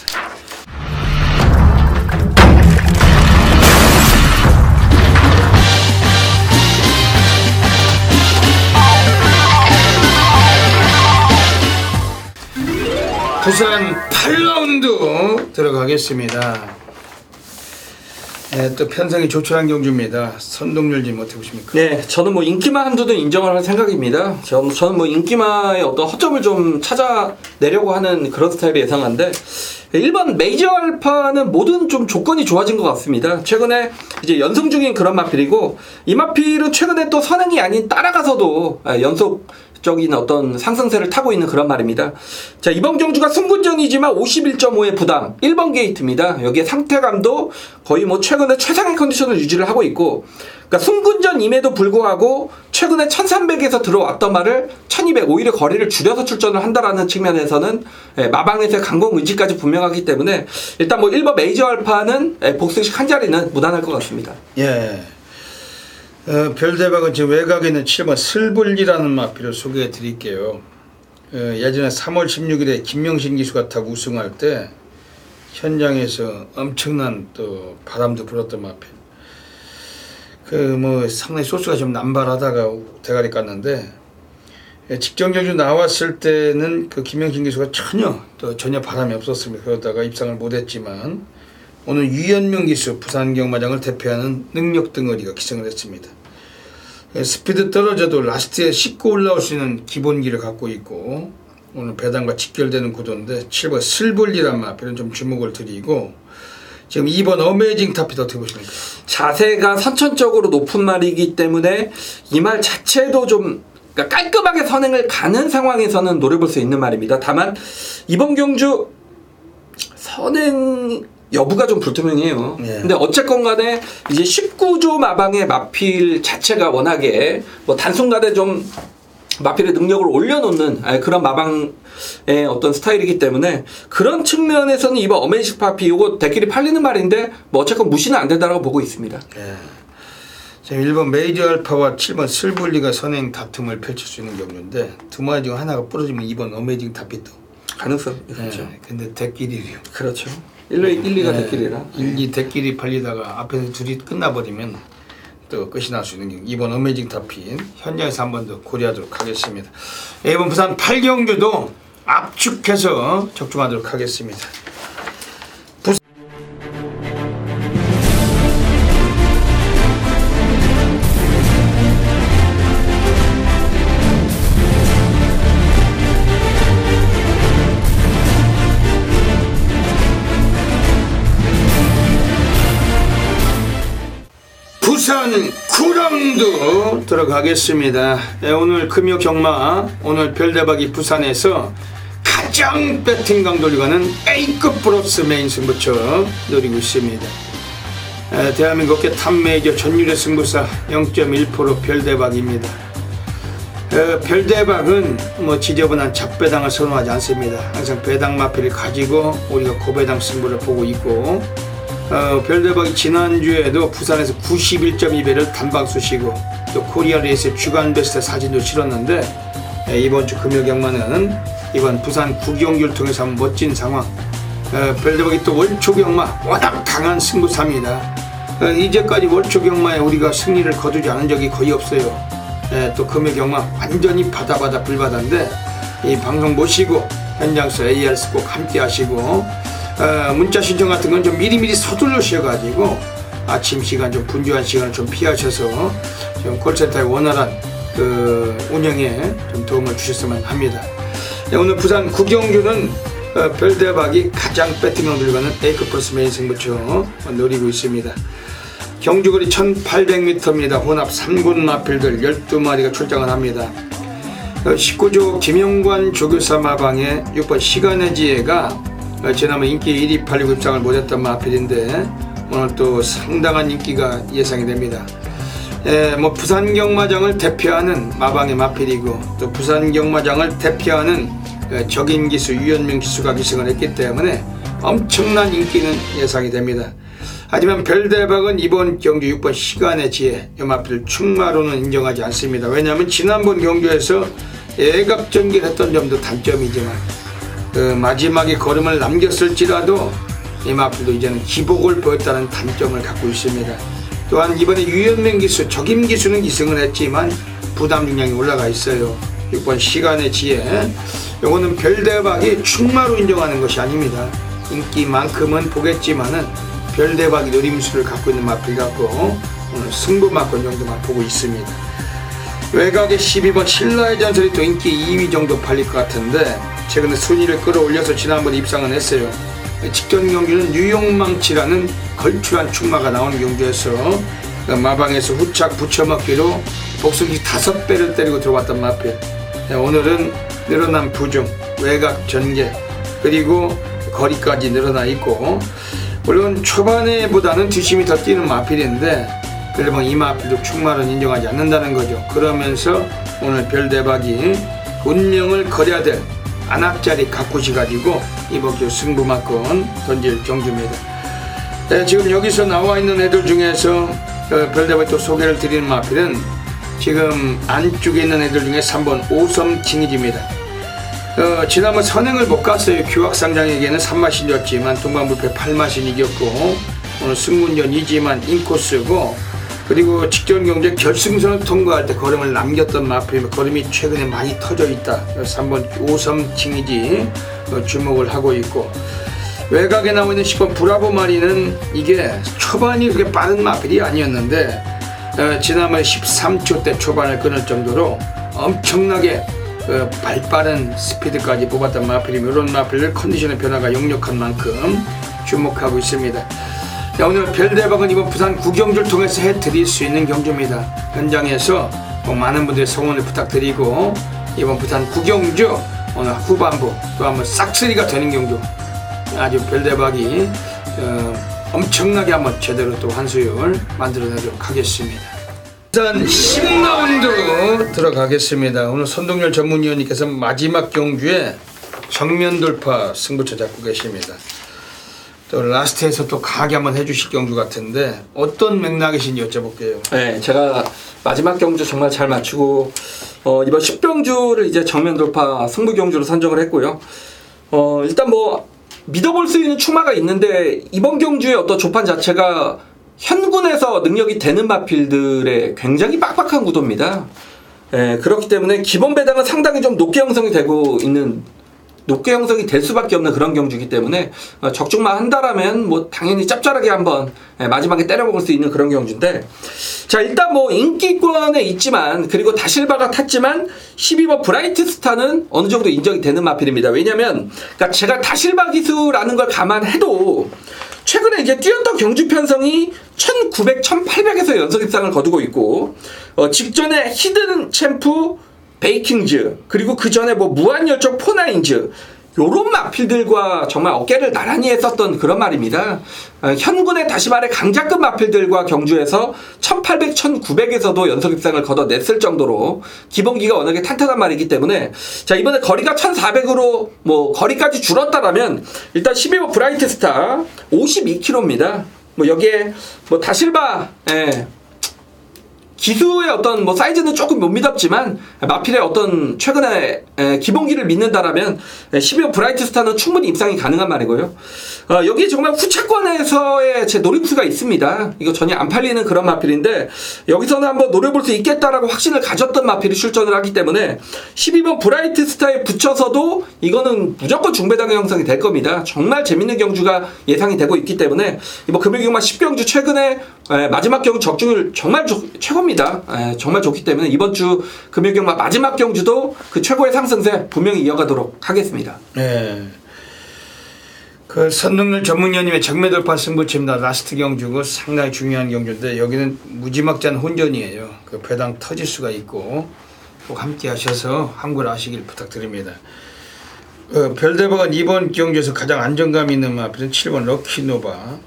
부산 8라운드 들어가겠습니다. 또 편성이 조촐한 경주입니다. 선동열님 어떻게 보십니까? 네, 저는 뭐 인기마 한두는 인정을 할 생각입니다. 저는 뭐 인기마의 어떤 허점을 좀 찾아내려고 하는 그런 스타일을 예상한데 1번 메이저 알파는 모든 좀 조건이 좋아진 것 같습니다. 최근에 이제 연승 중인 그런 마필이고 이 마필은 최근에 또 선행이 아닌 따라가서도 연속적인 어떤 상승세를 타고 있는 그런 말입니다. 자, 이번 경주가 승군전이지만 51.5의 부담 1번 게이트입니다. 여기에 상태감도 거의 뭐 최근에 최상의 컨디션을 유지를 하고 있고 그러니까 승군전임에도 불구하고 최근에 1300에서 들어왔던 말을 1200 오히려 거리를 줄여서 출전을 한다라는 측면에서는 마방에서의 강공 의지까지 분명하기 때문에 일단 뭐 1번 메이저 알파는 복승식 한 자리는 무난할 것 같습니다. 예. 별대박은 지금 외곽에 있는 7번 슬불리라는 마필을 소개해 드릴게요. 예전에 3월 16일에 김명신 기수가 타고 우승할 때 현장에서 엄청난 또 바람도 불었던 마필. 뭐 상당히 소스가 좀 남발하다가 대가리 깠는데 직전 경주 나왔을 때는 그 김영신 기수가 전혀 바람이 없었습니다. 그러다가 입상을 못했지만 오늘 유현명 기수 부산 경마장을 대표하는 능력 덩어리가 기승을 했습니다. 스피드 떨어져도 라스트에 싣고 올라올 수 있는 기본기를 갖고 있고 오늘 배당과 직결되는 구도인데 7번 슬볼리란 마필은 좀 주목을 드리고 지금 2번 어메이징 타핏 어떻게 보십니까? 자세가 선천적으로 높은 말이기 때문에 이 말 자체도 좀 그러니까 깔끔하게 선행을 가는 상황에서는 노려볼 수 있는 말입니다. 다만 이번 경주 선행 여부가 좀 불투명해요. 예. 근데 어쨌건 간에 이제 19조 마방의 마필 자체가 워낙에 뭐 단순간에 좀 마필의 능력을 올려놓는 그런 마방의 어떤 스타일이기 때문에 그런 측면에서는 이번 어메이징 파피 이거 대끼리 팔리는 말인데 뭐 어쨌건 무시는 안 된다고 보고 있습니다. 예. 지금 1번 메이저 알파와 7번 슬블리가 선행 다툼을 펼칠 수 있는 경우인데 두 마리 중 하나가 부러지면 2번 어메이징 타핏도 가능성이 그렇죠. 예. 근데 대끼리요. 그렇죠. 1, 2가 대끼리라. 1, 2 대끼리 팔리다가 앞에서 둘이 끝나버리면 또 끝이 날 수 있는 경우 2번 어메이징 타핀 현장에서 한 번 더 고려하도록 하겠습니다. 이번 부산 8경주도 압축해서 적중하도록 하겠습니다. 부산 9라운드 들어가겠습니다. 오늘 금요 경마 오늘 별대박이 부산에서 가장 배팅 강도를 가는 A급 플러스 메인 승부처 노리고 있습니다. 대한민국 업계 탑 메이저 전율의 승부사 0.1% 별대박입니다. 별대박은 뭐 지저분한 잡배당을 선호하지 않습니다. 항상 배당 마필을 가지고 우리가 고배당 승부를 보고 있고 별대박이 지난주에도 부산에서 91.2배를 단박수 쉬고 또 코리아 레이스 주간 베스트 사진도 실었는데 이번주 금요경마는 이번 부산 9경주를 통해서 한 멋진 상황. 별대박이 또 월초경마 워낙 강한 승부사입니다. 이제까지 월초경마에 우리가 승리를 거두지 않은 적이 거의 없어요. 또 금요경마 완전히 바다 불바다인데 이 방송 보시고 현장에서 ARS 꼭 함께 하시고 문자 신청 같은 건 좀 미리미리 서둘러셔가지고 아침 시간 좀 분주한 시간을 좀 피하셔서 좀 콜센터의 원활한 그 운영에 좀 도움을 주셨으면 합니다. 오늘 부산 9경주는 별대박이 가장 배팅을 들어가는 A급 플러스 메인 승부처 노리고 있습니다. 경주거리 1800m입니다. 혼합 3군 마필들 12마리가 출장을 합니다. 19조 김영관 조교사 마방의 6번 시간의 지혜가 지난번 인기 1위 팔리고 입장을 못했던 마필인데 오늘 또 상당한 인기가 예상이 됩니다. 뭐 부산 경마장을 대표하는 마방의 마필이고 또 부산 경마장을 대표하는 적임 기수 유현명 기수가 기승을 했기 때문에 엄청난 인기는 예상이 됩니다. 하지만 별대박은 이번 경주 6번 시간의 지혜 이 마필을 충마로는 인정하지 않습니다. 왜냐하면 지난번 경주에서 예각전기를 했던 점도 단점이지만 마지막에 걸음을 남겼을지라도 이 마필도 이제는 기복을 보였다는 단점을 갖고 있습니다. 또한 이번에 유현명 기수, 적임 기수는 기승을 했지만 부담 중량이 올라가 있어요. 6번 시간의 지혜 요거는 별대박이 충마로 인정하는 것이 아닙니다. 인기만큼은 보겠지만은 별대박이 노림수를 갖고 있는 마필 같고 오늘 승부만권 정도만 보고 있습니다. 외곽의 12번 신라의 잔소리 또 인기 2위 정도 팔릴 것 같은데 최근에 순위를 끌어올려서 지난번에 입상은 했어요. 직전 경주는 뉴욕망치라는 걸출한 충마가 나오는 경주에서 마방에서 후착 붙여먹기로 복승기 5배를 때리고 들어왔던 마필. 오늘은 늘어난 부중, 외곽 전개 그리고 거리까지 늘어나 있고 물론 초반에보다는 뒷심이 더 뛰는 마필인데 그러면 이 마필도 충마는 인정하지 않는다는 거죠. 그러면서 오늘 별대박이 운명을 거려야 될 안압자리 가꾸시 가지고 이번 주 승부만권 던질 경주입니다. 지금 여기서 나와 있는 애들 중에서 별대박이 또 소개를 드리는 마필은 지금 안쪽에 있는 애들 중에 3번 오섬 징이지입니다. 지난번 선행을 못 갔어요. 규학상장에게는 3마신 졌지만 동반불패 8마신 이겼고 오늘 승문전 2지만 인코스고 그리고 직전 경제 결승선을 통과할 때 걸음을 남겼던 마필이며 걸음이 최근에 많이 터져 있다. 그래서 한번 오섬칭이지 주목을 하고 있고, 외곽에 나와 있는 10번 브라보 마리는 이게 초반이 그렇게 빠른 마필이 아니었는데 지난번에 13초 대 초반을 끊을 정도로 엄청나게 발빠른 스피드까지 뽑았던 마필이며, 이런 마필들 컨디션의 변화가 역력한 만큼 주목하고 있습니다. 자, 오늘 별대박은 이번 부산 구경주를 통해서 해드릴 수 있는 경주입니다. 현장에서 많은 분들의 성원을 부탁드리고, 이번 부산 구경주 오늘 후반부 또 한번 싹쓸이가 되는 경주, 아주 별대박이 엄청나게 한번 제대로 또 한수를 만들어내도록 하겠습니다. 부산 10라운드 들어가겠습니다. 오늘 선동열 전문위원님께서 마지막 경주에 정면 돌파 승부처 잡고 계십니다. 또 라스트에서 또 강하게 한번 해주실 경주 같은데 어떤 맥락이신지 여쭤볼게요. 네, 제가 마지막 경주 정말 잘 맞추고 이번 10경주를 이제 정면 돌파 승부 경주로 선정을 했고요. 일단 뭐 믿어볼 수 있는 충마가 있는데, 이번 경주의 어떤 조판 자체가 현군에서 능력이 되는 마필들의 굉장히 빡빡한 구도입니다. 그렇기 때문에 기본 배당은 상당히 좀 높게 형성이 되고 있는, 높게 형성이 될 수밖에 없는 그런 경주이기 때문에 적중만 한다라면 뭐 당연히 짭짤하게 한번 마지막에 때려먹을 수 있는 그런 경주인데, 자, 일단 뭐 인기권에 있지만, 그리고 다실바가 탔지만 12번 브라이트 스타는 어느 정도 인정이 되는 마필입니다. 왜냐면 그러니까 제가 다실바 기수라는 걸 감안해도 최근에 이제 뛰었던 경주 편성이 1900, 1800에서 연속 입상을 거두고 있고, 직전에 히든 챔프 베이킹즈, 그리고 그 전에 뭐 무한열정 포나인즈, 요런 마필들과 정말 어깨를 나란히 했었던 그런 말입니다. 현군의 다시 말해 강자급 마필들과 경주에서 1800, 1900에서도 연속 입상을 거둬냈을 정도로 기본기가 워낙에 탄탄한 말이기 때문에, 자, 이번에 거리가 1400으로 뭐 거리까지 줄었다라면 일단 12번 브라이트 스타 52km입니다. 뭐 여기에 뭐 다실바, 기수의 어떤 뭐 사이즈는 조금 못 믿었지만 마필의 어떤 최근에 기본기를 믿는다라면 12호 브라이트 스타는 충분히 입상이 가능한 말이고요. 여기 정말 후차권에서의 제 노림수가 있습니다. 이거 전혀 안 팔리는 그런 마필인데, 여기서는 한번 노려볼 수 있겠다라고 확신을 가졌던 마필이 출전을 하기 때문에 12번 브라이트 스타에 붙여서도 이거는 무조건 중배당 형성이 될 겁니다. 정말 재밌는 경주가 예상이 되고 있기 때문에 이번 금요일경마 10경주 최근에 마지막 경주 적중률 정말 최고입니다. 정말 좋기 때문에 이번 주 금요일경마 마지막 경주도 그 최고의 상승세 분명히 이어가도록 하겠습니다. 네. 그 선동열 전문위원님의 정면 돌파 승부처입니다. 라스트 경주고 상당히 중요한 경주인데, 여기는 무지막지한 혼전이에요. 그 배당 터질 수가 있고, 꼭 함께 하셔서 함구를 하시길 부탁드립니다. 별대박은 이번 경주에서 가장 안정감 있는 마필은 7번 럭키노바,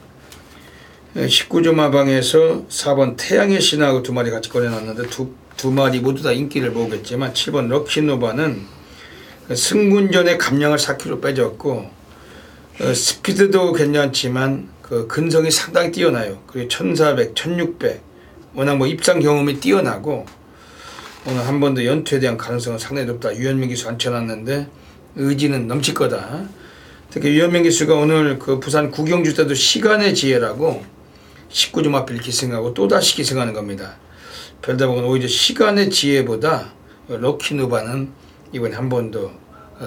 19조 마방에서 4번 태양의 신하고 두 마리 같이 꺼내놨는데 두 마리 모두 다 인기를 모으겠지만 7번 럭키노바는 승군전에 감량을 4kg 빼줬고, 스피드도 괜찮지만 그 근성이 상당히 뛰어나요. 그리고 1400, 1600 워낙 뭐 입상 경험이 뛰어나고, 오늘 한 번 더 연투에 대한 가능성은 상당히 높다. 유현민 기수 앉혀놨는데 의지는 넘칠 거다. 특히 유현민 기수가 오늘 그 부산 구경주 때도 시간의 지혜라고 19주 마필 기승하고 또다시 기승하는 겁니다. 별대박은 오히려 시간의 지혜보다 럭키누바는 이번에 한 번 더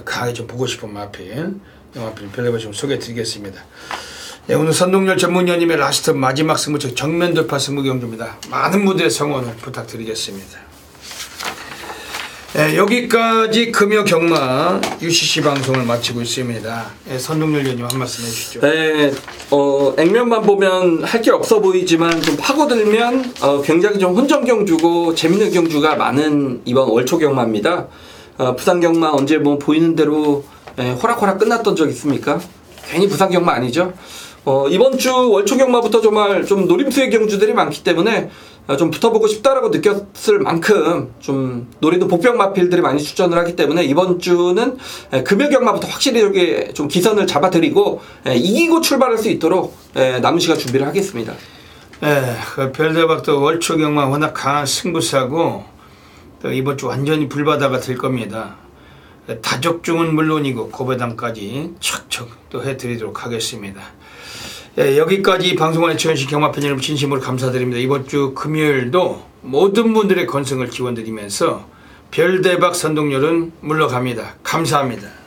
강하게 좀 보고 싶은 마필, 마필 별대박 좀 소개해 드리겠습니다. 네, 오늘 선동열 전문위원님의 라스트 마지막 승부처 정면 돌파 승부 경주입니다. 많은 분들의 성원을 부탁드리겠습니다. 네, 여기까지 금요 경마 UCC 방송을 마치고 있습니다. 네, 선동열 위원님 한 말씀 해주시죠. 네, 액면만 보면 할 게 없어 보이지만 좀 파고들면 굉장히 좀 혼전 경주고 재밌는 경주가 많은 이번 월초 경마입니다. 부산 경마 언제 뭐 보이는 대로 호락호락 끝났던 적 있습니까? 괜히 부산 경마 아니죠? 이번 주 월초 경마부터 정말 좀 노림수의 경주들이 많기 때문에 좀 붙어보고 싶다라고 느꼈을 만큼 좀 노리는 복병 마필들이 많이 출전을 하기 때문에 이번 주는 금요 경마부터 확실히 여기 좀 기선을 잡아드리고 이기고 출발할 수 있도록 남은 시간 준비를 하겠습니다. 네, 그 별대박도 월초 경마 워낙 강한 승부사고 또 이번 주 완전히 불바다가 될 겁니다. 다적중은 물론이고 고배당까지 척척 또 해드리도록 하겠습니다. 예, 여기까지 방송원의 최현식 경마팬 여러분 진심으로 감사드립니다. 이번 주 금요일도 모든 분들의 건승을 기원드리면서 별대박 선동열은 물러갑니다. 감사합니다.